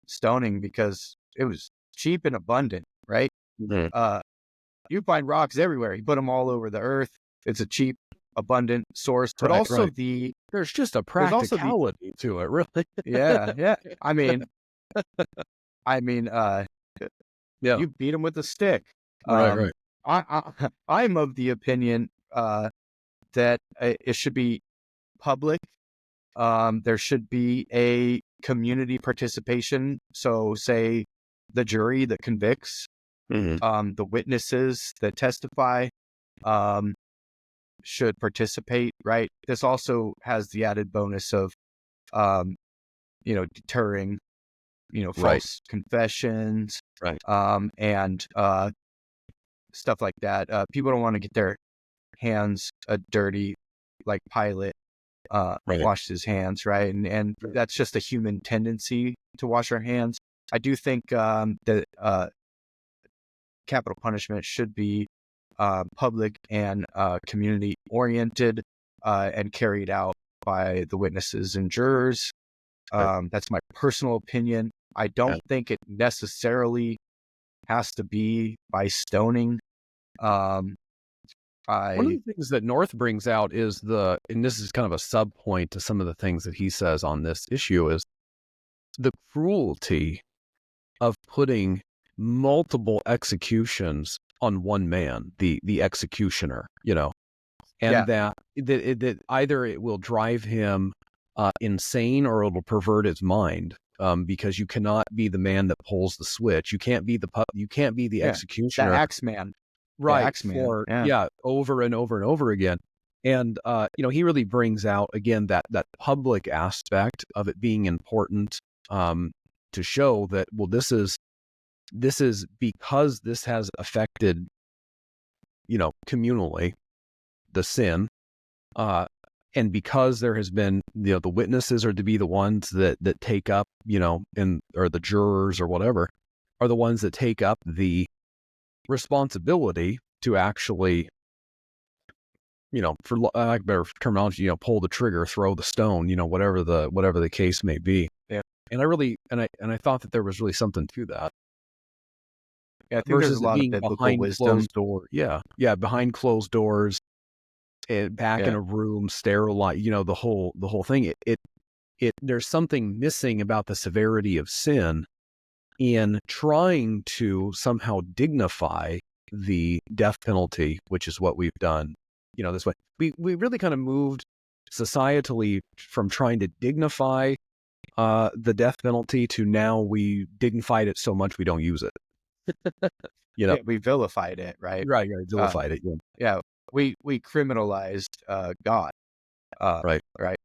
stoning because it was cheap and abundant, right? You find rocks everywhere. He put them all over the earth. It's a cheap, abundant source, but there's just a practicality to it, really. Yeah. I mean, you beat him with a stick. Right. I'm of the opinion that it should be public. There should be a community participation. So, say the jury that convicts, the witnesses that testify, should participate. Right. This also has the added bonus of, deterring, false confessions, right, and stuff like that. People don't want to get their hands dirty, like Pilate washed his hands, right? And that's just a human tendency to wash our hands. I do think that capital punishment should be public and community oriented and carried out by the witnesses and jurors. That's my personal opinion. I don't think it necessarily has to be by stoning. One of the things that North brings out is and this is kind of a sub point to some of the things that he says on this issue, is the cruelty of putting multiple executions on one man, the executioner, and that either it will drive him insane or it'll pervert his mind, because you cannot be the man that pulls the switch. You can't be the executioner. That axe man. Right. Over and over and over again. And, he really brings out, again, that public aspect of it being important, to show that, well, this is because this has affected, communally the sin, and because there has been, the witnesses are to be the ones that take up, or the jurors or whatever are the ones that take up the responsibility to actually, for lack of better terminology, pull the trigger, throw the stone, whatever the case may be. Yeah. And I thought that there was really something to that. Yeah, I think there's a lot of biblical wisdom. Closed door. Yeah, behind closed doors. back in a room, sterilized, the whole thing. There's something missing about the severity of sin in trying to somehow dignify the death penalty, which is what we've done, this way. We really kind of moved societally from trying to dignify the death penalty to now we dignified it so much we don't use it. Yeah, we vilified it, right? Right, vilified it. Yeah, we criminalized God. Right.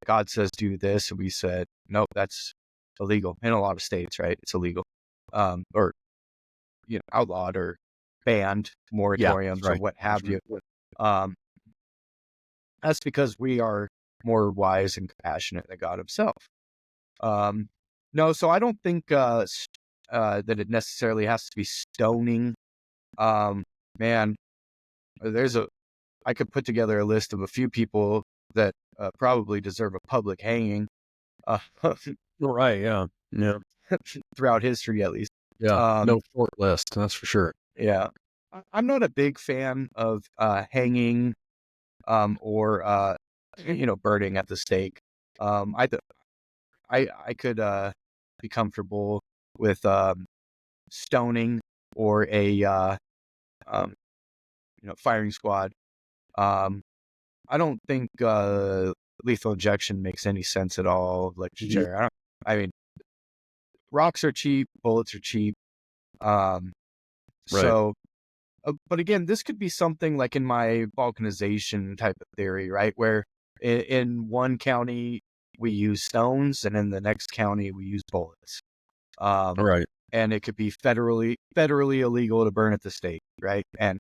God says do this, and we said nope, that's illegal in a lot of states, right? It's illegal, or outlawed or banned, moratoriums or what have you. That's because we are more wise and compassionate than God Himself. No, so I don't think that it necessarily has to be stoning. Man, I could put together a list of a few people that probably deserve a public hanging. Right, yeah. Throughout history, at least. Yeah, no short list, that's for sure. Yeah. I'm not a big fan of hanging or burning at the stake. I could be comfortable with stoning or a firing squad. I don't think lethal injection makes any sense at all. Like, sure, I mean, rocks are cheap, bullets are cheap. So, but again, this could be something like in my balkanization type of theory, right? Where in one county we use stones, and in the next county we use bullets. Right. And it could be federally illegal to burn at the stake, right? And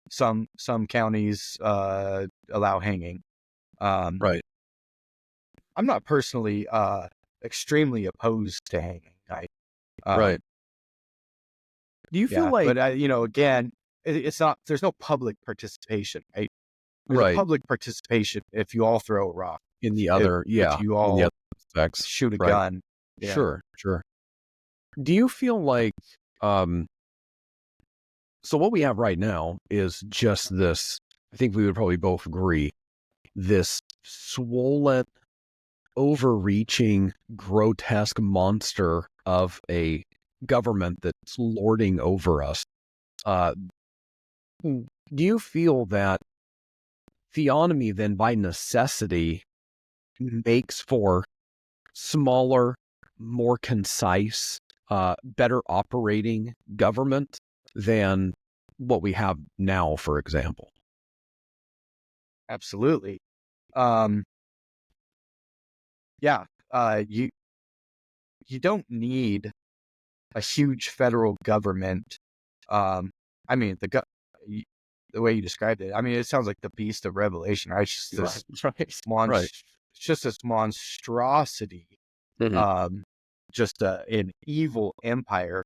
some counties allow hanging. Right. I'm not personally extremely opposed to hanging. Right. Do you feel like, but again, it's not. There's no public participation, right? There's right. public participation if you all throw a rock. In the other, if you all in the other aspects. shoot a gun. Yeah. Sure. Do you feel like, so what we have right now is just this, I think we would probably both agree, this swollen, overreaching, grotesque monster of a government that's lording over us. Do you feel that theonomy then by necessity makes for smaller, more concise, better operating government than what we have now, for example? Absolutely. You don't need a huge federal government. I mean, the way you described it, I mean, it sounds like the beast of Revelation, right? It's just this it's just this monstrosity, just an evil empire,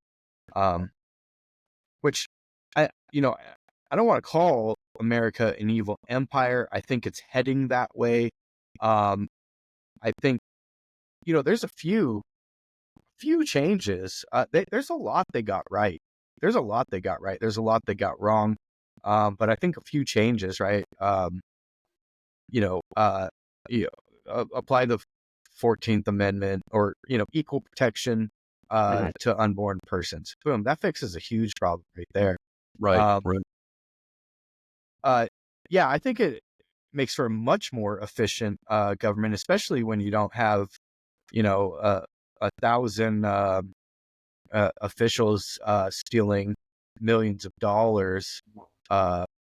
which I don't want to call America an evil empire. I think it's heading that way. I think there's a few changes. There's a lot they got right. There's a lot they got right. There's a lot they got wrong. But I think a few changes, right? Apply the 14th Amendment or, equal protection to unborn persons. Boom, that fixes a huge problem right there. Right. I think it makes for a much more efficient government, especially when you don't have, 1,000 officials stealing millions of dollars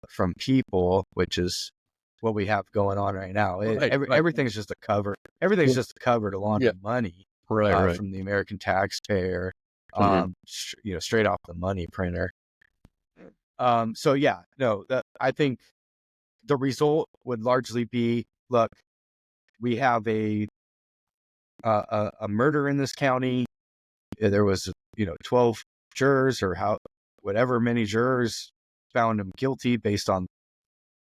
from people, which is what we have going on right now. Everything's just a cover. Everything's just a cover to launder money from the American taxpayer, straight off the money printer. I think the result would largely be, look, we have a murder in this county. There was 12 jurors or whatever many jurors found him guilty based on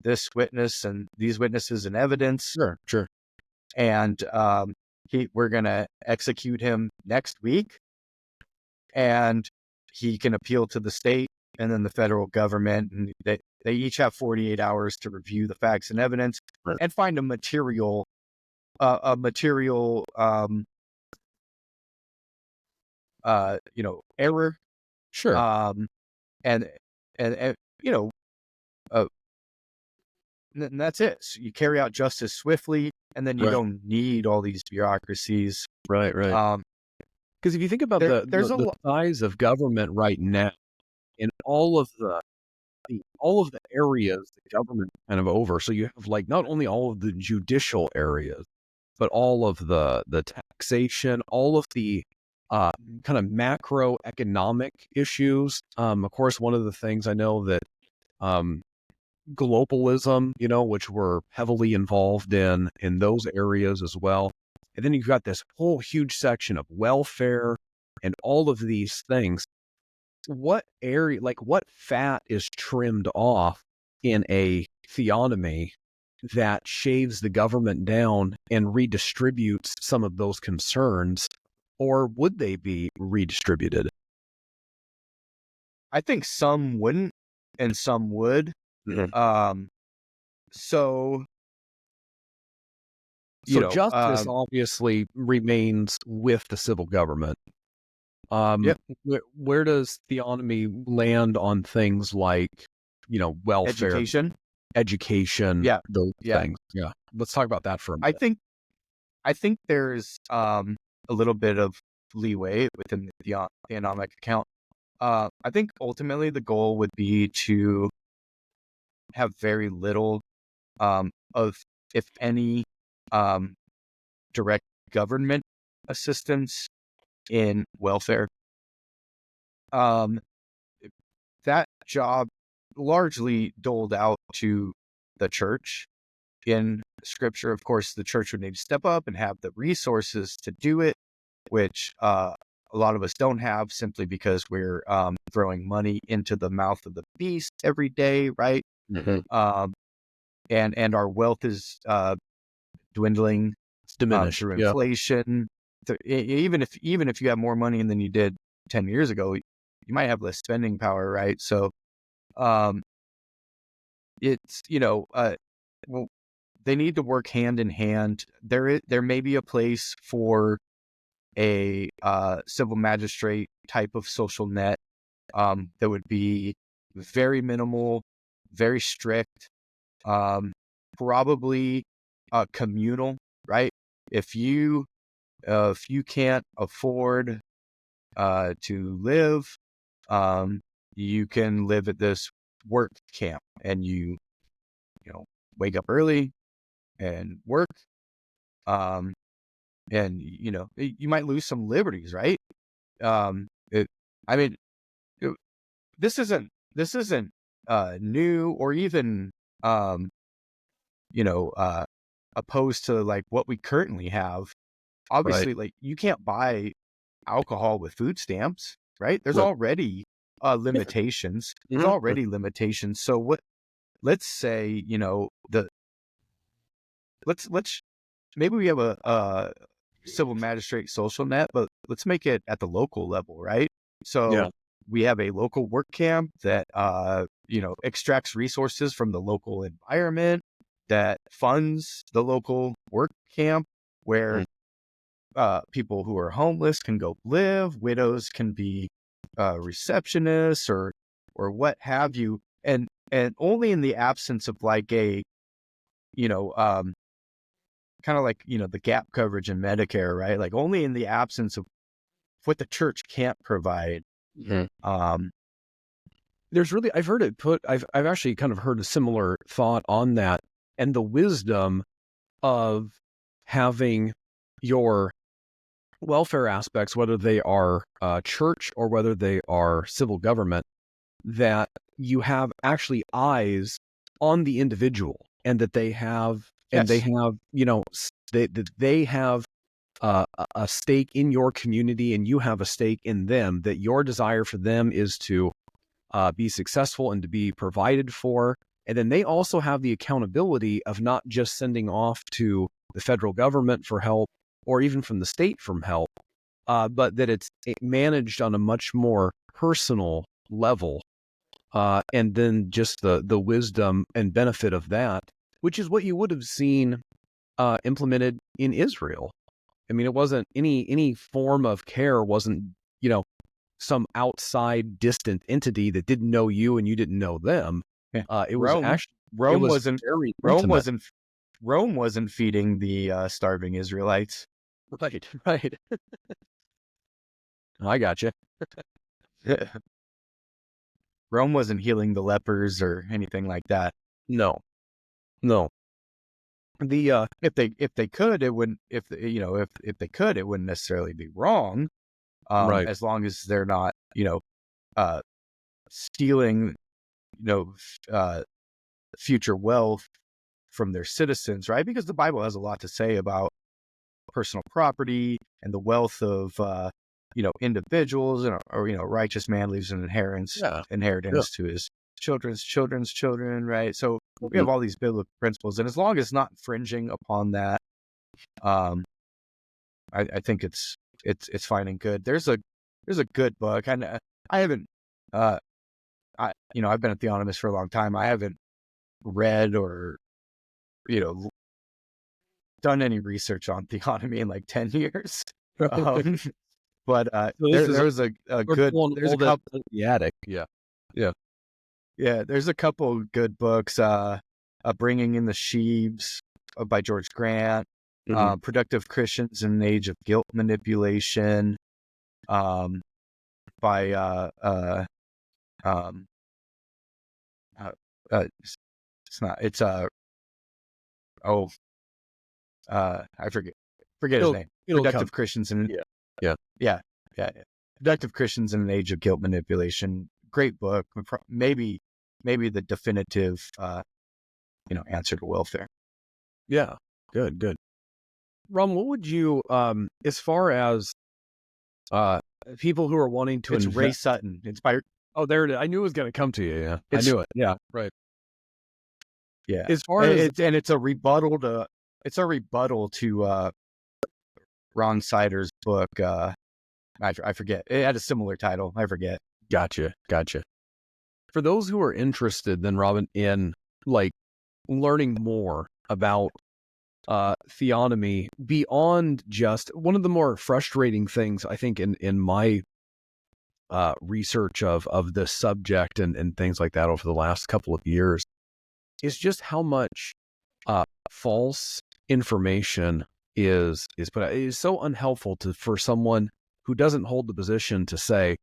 this witness and these witnesses and evidence. Sure. And we're going to execute him next week, and he can appeal to the state and then the federal government, and They each have 48 hours to review the facts and evidence and find a material error. Sure. And and that's it. So you carry out justice swiftly, and then you don't need all these bureaucracies. Right. Because if you think about the size of government right now, in all of the areas the government kind of over, so you have like not only all of the judicial areas, but all of the taxation, all of the kind of macroeconomic issues. Of course, one of the things I know that globalism, which we're heavily involved in those areas as well. And then you've got this whole huge section of welfare and all of these things. What area, like what fat is trimmed off in a theonomy that shaves the government down and redistributes some of those concerns, or would they be redistributed? I think some wouldn't and some would. Mm-hmm. So justice obviously remains with the civil government. Where does theonomy land on things like, welfare, education, those things? Yeah. Let's talk about that for a minute. I think there's a little bit of leeway within the theonomic account. I think ultimately the goal would be to have very little of, if any, direct government assistance in welfare. That job largely doled out to the church. In Scripture, of course, the church would need to step up and have the resources to do it, which a lot of us don't have, simply because we're throwing money into the mouth of the beast every day, right? Mm-hmm. And our wealth is dwindling, it's diminished through inflation. Even if you have more money than you did 10 years ago, you might have less spending power, right? So, it's well, they need to work hand in hand. There may be a place for a civil magistrate type of social net that would be very minimal, very strict, probably communal, right? If you can't afford to live, you can live at this work camp, and you wake up early and work, and you might lose some liberties, right? This isn't new, or even opposed to like what we currently have. Obviously, like you can't buy alcohol with food stamps, right? There's already limitations. There's already limitations. So let's say, maybe we have a civil magistrate social net, but let's make it at the local level, right? So we have a local work camp that, extracts resources from the local environment, that funds the local work camp, where people who are homeless can go live, widows can be receptionists or what have you, and only in the absence of like a, kind of like, the gap coverage in Medicare, right? Like only in the absence of what the church can't provide. Mm-hmm. There's really, I've actually kind of heard a similar thought on that, and the wisdom of having your welfare aspects, whether they are church or whether they are civil government, that you have actually eyes on the individual, and that they have, and they have, they have a stake in your community, and you have a stake in them, that your desire for them is to be successful and to be provided for. And then they also have the accountability of not just sending off to the federal government for help, or even from the state for help, but that it's managed on a much more personal level. and then just the wisdom and benefit of that, which is what you would have seen implemented in Israel. I mean, it wasn't any form of care wasn't, some outside distant entity that didn't know you and you didn't know them. Yeah. It was Rome wasn't very Rome intimate. wasn't Rome wasn't feeding the starving Israelites. Right. I got you. Rome wasn't healing the lepers or anything like that. No. The If they could, it wouldn't. If they could, it wouldn't necessarily be wrong. Right. As long as they're not, stealing, future wealth from their citizens, right? Because the Bible has a lot to say about personal property and the wealth of, individuals, or righteous man leaves an inheritance to his children's children, right? So we have all these biblical principles, and as long as not infringing upon that, I think it's fine and good. There's a good book, and I haven't, I've been a theonomist for a long time. I haven't read or, done any research on theonomy in like 10 years. But there's a couple. The attic. Yeah. There's a couple good books. Bringing in the Sheaves by George Grant. Productive Christians in an Age of Guilt Manipulation. By I forget his name. Productive Christians in Productive Christians in an Age of Guilt Manipulation. Great book. Maybe the definitive answer to welfare. Yeah. Good. Ron, what would you as far as people who are wanting to It's Ray Sutton inspired. Oh, there it is. I knew it was going to come to you. Yeah, I knew it. Yeah, right. Yeah. As far as it's a rebuttal to Ron Sider's book. I forget. It had a similar title. I forget. Gotcha. For those who are interested, then Robin, in like learning more about theonomy beyond just one of the more frustrating things, I think, in my research of this subject and things like that over the last couple of years, is just how much false information is put out. It is so unhelpful for someone who doesn't hold the position to say,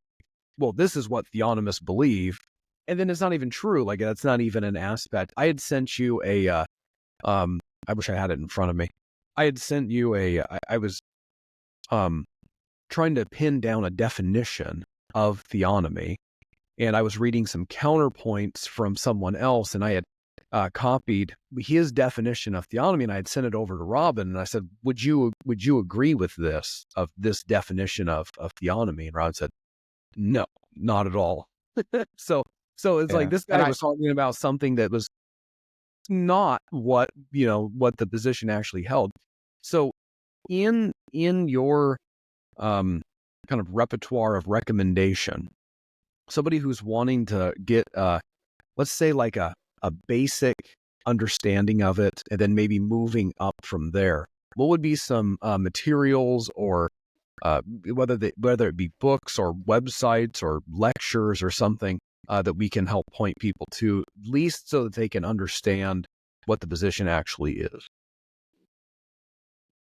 well, this is what theonomists believe, and then it's not even true. Like, that's not even an aspect. I had sent you a I wish I had it in front of me. I had sent you I was trying to pin down a definition of theonomy, and I was reading some counterpoints from someone else, and I had copied his definition of theonomy, and I had sent it over to Robin, and I said, would you agree with this definition of theonomy? And Robin said, no, not at all. So it's like this guy was talking about something that was not what the position actually held. So in your kind of repertoire of recommendation, somebody who's wanting to get let's say like a basic understanding of it, and then maybe moving up from there, what would be some materials, or whether it be books or websites or lectures or something that we can help point people to, at least so that they can understand what the position actually is?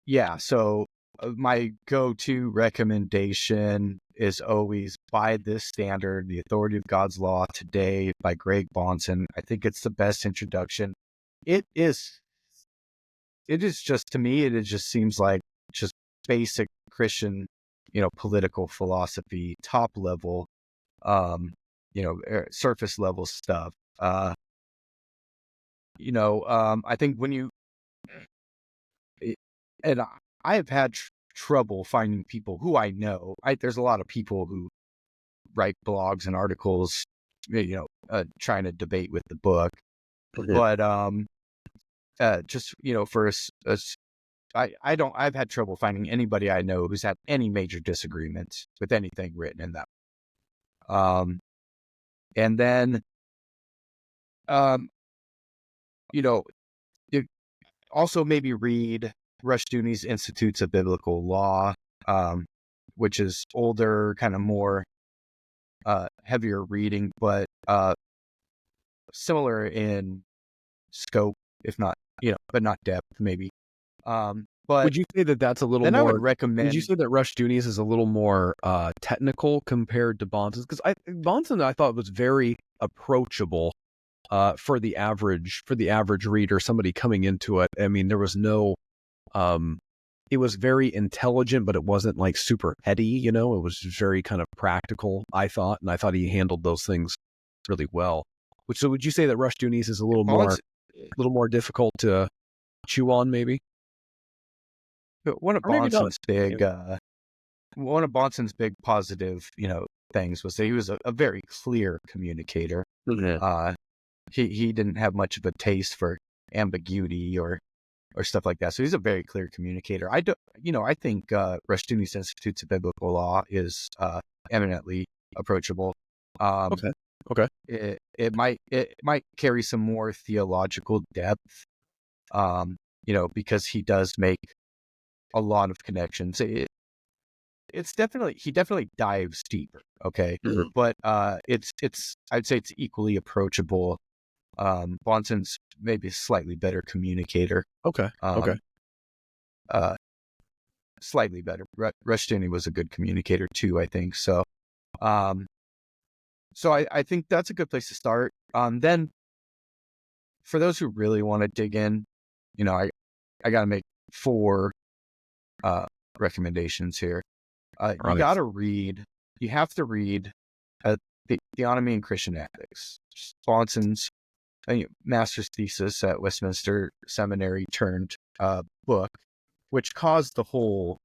Yeah, so my go-to recommendation is always By This Standard, The Authority of God's Law Today by Greg Bahnsen. I think it's the best introduction. It is just, to me, it just seems like just basic Christian, political philosophy, top level, surface level stuff. I think when and I have had trouble finding people who I know. There's a lot of people who write blogs and articles, trying to debate with the book. But just for I've had trouble finding anybody I know who's had any major disagreements with anything written in that. And then, you know, you also maybe read Rushdoony's Institutes of Biblical Law, which is older, kind of more heavier reading, but similar in scope, if not, but not depth, maybe. But would you say that that's a little then more? I would recommend. Would you say that Rushdoony's is a little more technical compared to Bahnsen's? Because Bahnsen I thought was very approachable for the average reader, somebody coming into it. I mean, there was no. It was very intelligent, but it wasn't like super heady. It was very kind of practical, I thought, and I thought he handled those things really well. So would you say that Rushdoony's is a little more difficult to chew on, maybe? One of Bahnsen's big positive, things was that he was a very clear communicator. Mm-hmm. He didn't have much of a taste for ambiguity or stuff like that. So he's a very clear communicator. I think Rushdoony's Institutes of Biblical Law is eminently approachable. Okay. It might carry some more theological depth, because he does make a lot of connections. He definitely dives deeper. Okay. Mm-hmm. But I'd say it's equally approachable. Bahnsen's maybe a slightly better communicator. Okay. Slightly better. Rushdoony was a good communicator too, I think. So, I think that's a good place to start. Then for those who really want to dig in, I got to make 4 recommendations here. You have to read Theonomy and Christian Ethics, Bahnsen's master's thesis at Westminster Seminary turned book, which caused the whole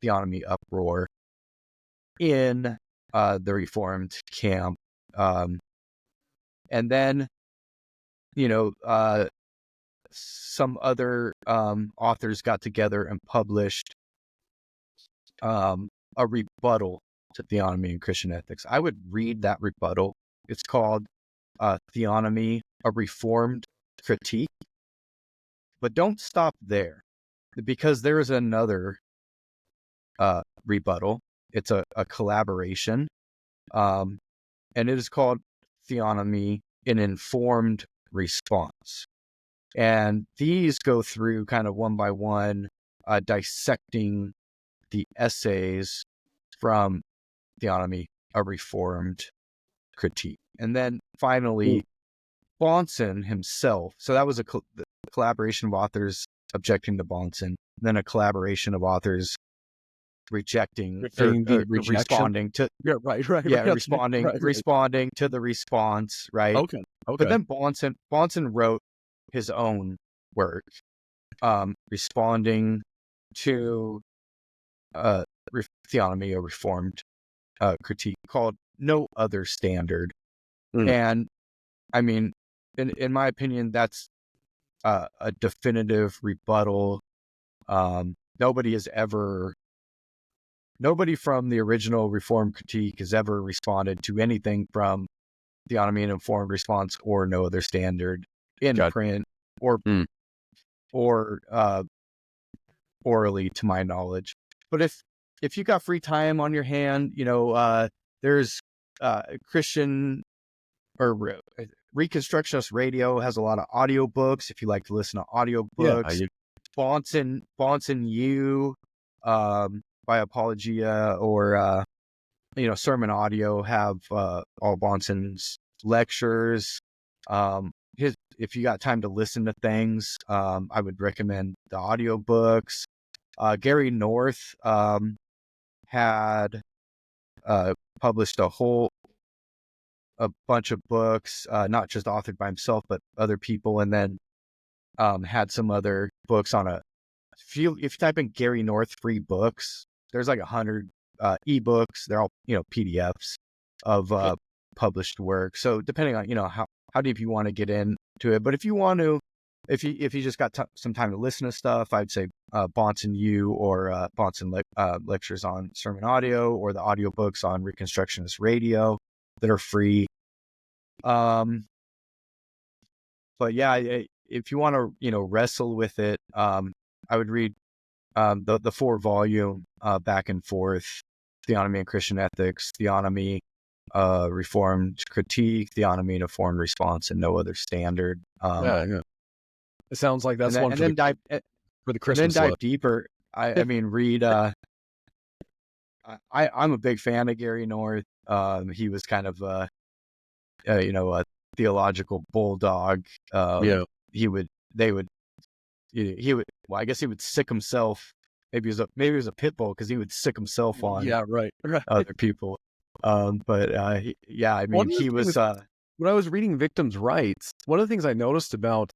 theonomy uproar in the Reformed camp. And then, some other authors got together and published a rebuttal to Theonomy and Christian Ethics. I would read that rebuttal. It's called Theonomy, a Reformed Critique. But don't stop there, because there is another rebuttal. It's a collaboration, and it is called Theonomy, an Informed Response. And these go through kind of one by one, dissecting the essays from Theonomy, a Reformed Critique. And then finally, Bahnsen himself. So that was a collaboration of authors objecting to Bahnsen, then a collaboration of authors responding to responding to the response, right? Okay. But then Bahnsen wrote his own work, responding to Theonomy, a Reformed Critique, called No Other Standard. And I mean, in my opinion, that's a definitive rebuttal. Nobody from the original Reformed Critique has ever responded to anything from Theonomy and Informed Response or No Other Standard in print or orally, to my knowledge. But if you got free time on your hand, there's Christian or Reconstructionist Radio has a lot of audiobooks. If you like to listen to audiobooks, Bahnsen U by Apologia or Sermon Audio have all Bahnsen's lectures. If you got time to listen to things, I would recommend the audiobooks. Gary North had published a bunch of books, not just authored by himself, but other people, and then had some other books on if you type in Gary North free books, there's like 100 ebooks. They're all, PDFs of published work. So depending on, how deep you want to get into it. But if you want to, if you just got some time to listen to stuff, I'd say Bahnsen U or Bahnsen lectures on Sermon Audio, or the audiobooks on Reconstructionist Radio that are free. But yeah, if you want to, wrestle with it, I would read the 4-volume back and forth, Theonomy and Christian Ethics, Theonomy, Reformed Critique, Theonomy and Informed Response, and No Other Standard. Yeah. It sounds like that's one and then dive for the Christmas dive list. deeper. I mean, read. I'm a big fan of Gary North. He was kind of a theological bulldog. Yeah. He would. Well, I guess he would sick himself. Maybe he was a pit bull because he would sick himself on Yeah, right. other people. But I mean, he was. When I was reading Victims' Rights, one of the things I noticed about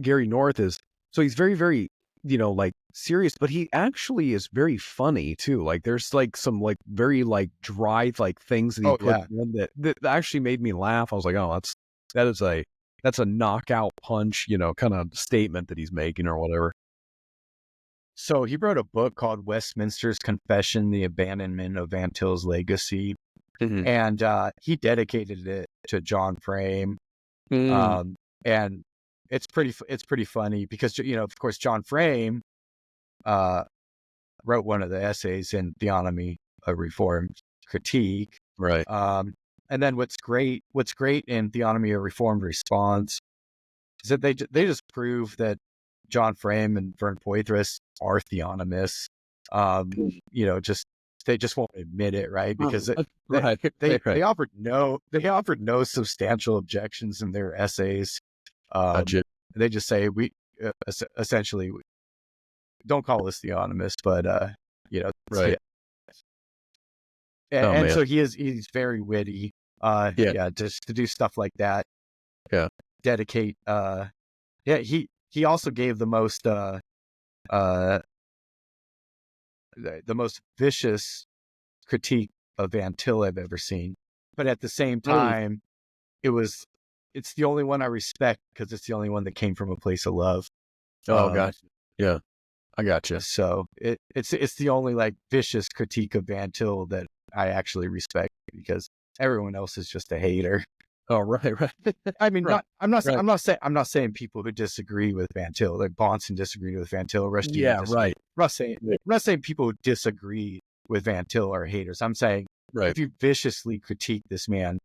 Gary North is, so he's very, very, like serious, but he actually is very funny too. Like there's like some like very like dry like things that he put in that actually made me laugh. I was like, oh, that's a knockout punch, kind of statement that he's making or whatever. So he wrote a book called Westminster's Confession: The Abandonment of Van Til's Legacy. Mm-hmm. And he dedicated it to John Frame. And it's pretty funny because, of course, John Frame wrote one of the essays in Theonomy, a Reformed Critique. Right. And then what's great in Theonomy, a Reformed Response is that they just prove that John Frame and Vern Poitras are theonomists. They just won't admit it, right? Because they offered no substantial objections in their essays. They just say we essentially don't call us theonomists, but right. Yeah. And so he's very witty. Just to do stuff like that. Yeah. Dedicate. He also gave the most vicious critique of Van Til I've ever seen. But at the same time, it's the only one I respect because it's the only one that came from a place of love. Oh, gotcha. Yeah, I gotcha. So it's the only like vicious critique of Van Til that I actually respect because everyone else is just a hater. Oh, right. I mean, right. I'm not saying people who disagree with Van Til, like Bonson disagreed with Van Til, Rushdie. Yeah, right. I'm not saying people who disagree with Van Til are haters. I'm saying if you viciously critique this man,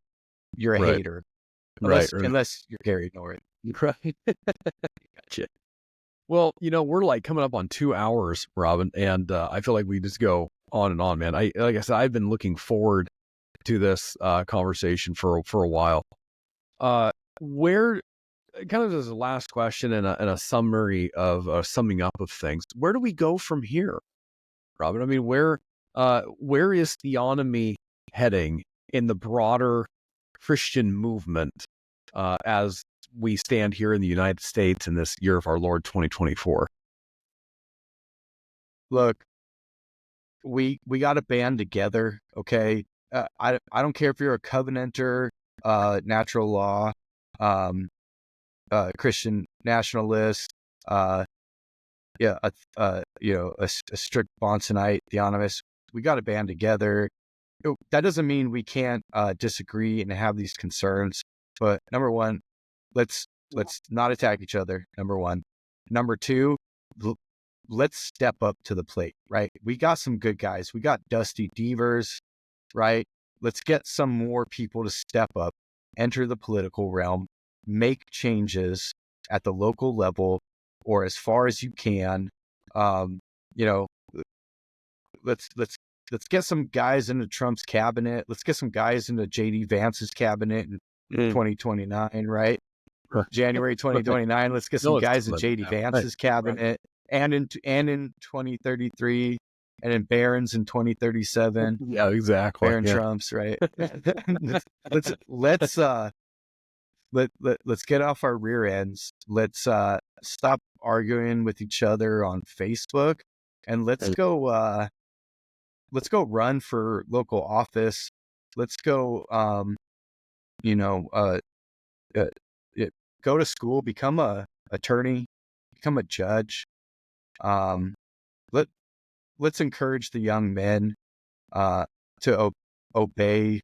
you're a hater. Unless you're Gary North. Right. Gotcha. Well, we're like coming up on 2 hours, Robin, and I feel like we just go on and on, man. Like I said, I've been looking forward to this conversation for a while. Where, kind of as a last question and a summary of summing up of things, where do we go from here, Robin? I mean, where is theonomy heading in the broader Christian movement as we stand here in the United States in this year of our Lord 2024? Look, we got to band together, okay? I don't care if you're a Covenanter, natural law, Christian nationalist, a strict Bonsonite theonomist. We got to band together. That doesn't mean we can't disagree and have these concerns. But number one, let's not attack each other. Number one. Number two, let's step up to the plate. Right? We got some good guys. We got Dusty Devers. Right? Let's get some more people to step up, enter the political realm, make changes at the local level or as far as you can. Let's get some guys into Trump's cabinet. Let's get some guys into JD Vance's cabinet in 2029, right? January 2029. Let's get some guys in JD Vance's cabinet and in 2033. And in Barron's in 2037. Yeah, exactly. Barron Trump's, right? let's get off our rear ends. Let's stop arguing with each other on Facebook, and let's go run for local office. Let's go, go to school, become a attorney, become a judge. Let's encourage the young men to obey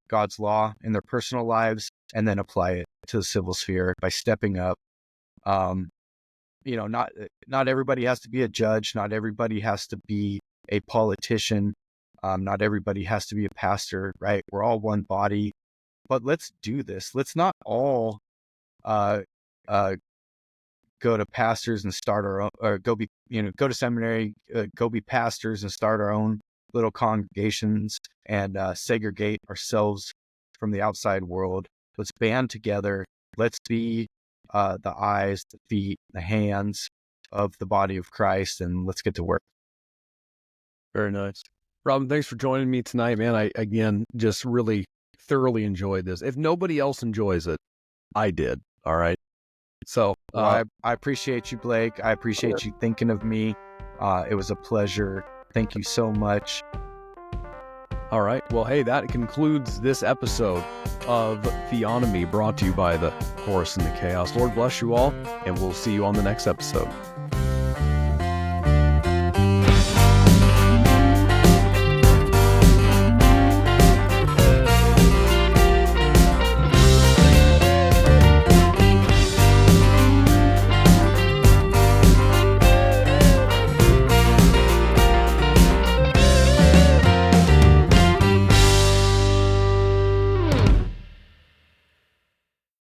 God's law in their personal lives and then apply it to the civil sphere by stepping up. Not everybody has to be a judge. Not everybody has to be a politician. Not everybody has to be a pastor, right? We're all one body, but let's do this. Let's not all go to pastors and start our own, or go to seminary, go be pastors and start our own little congregations and segregate ourselves from the outside world. Let's band together. Let's be the eyes, the feet, the hands of the body of Christ, and let's get to work. Very nice. Robin, thanks for joining me tonight, man. I, again, just really thoroughly enjoyed this. If nobody else enjoys it, I did. All right. So I appreciate you, Blake. I appreciate you thinking of me. It was a pleasure. Thank you so much. All right. Well, hey, that concludes this episode of Theonomy, brought to you by the Chorus in the Chaos. Lord bless you all, and we'll see you on the next episode.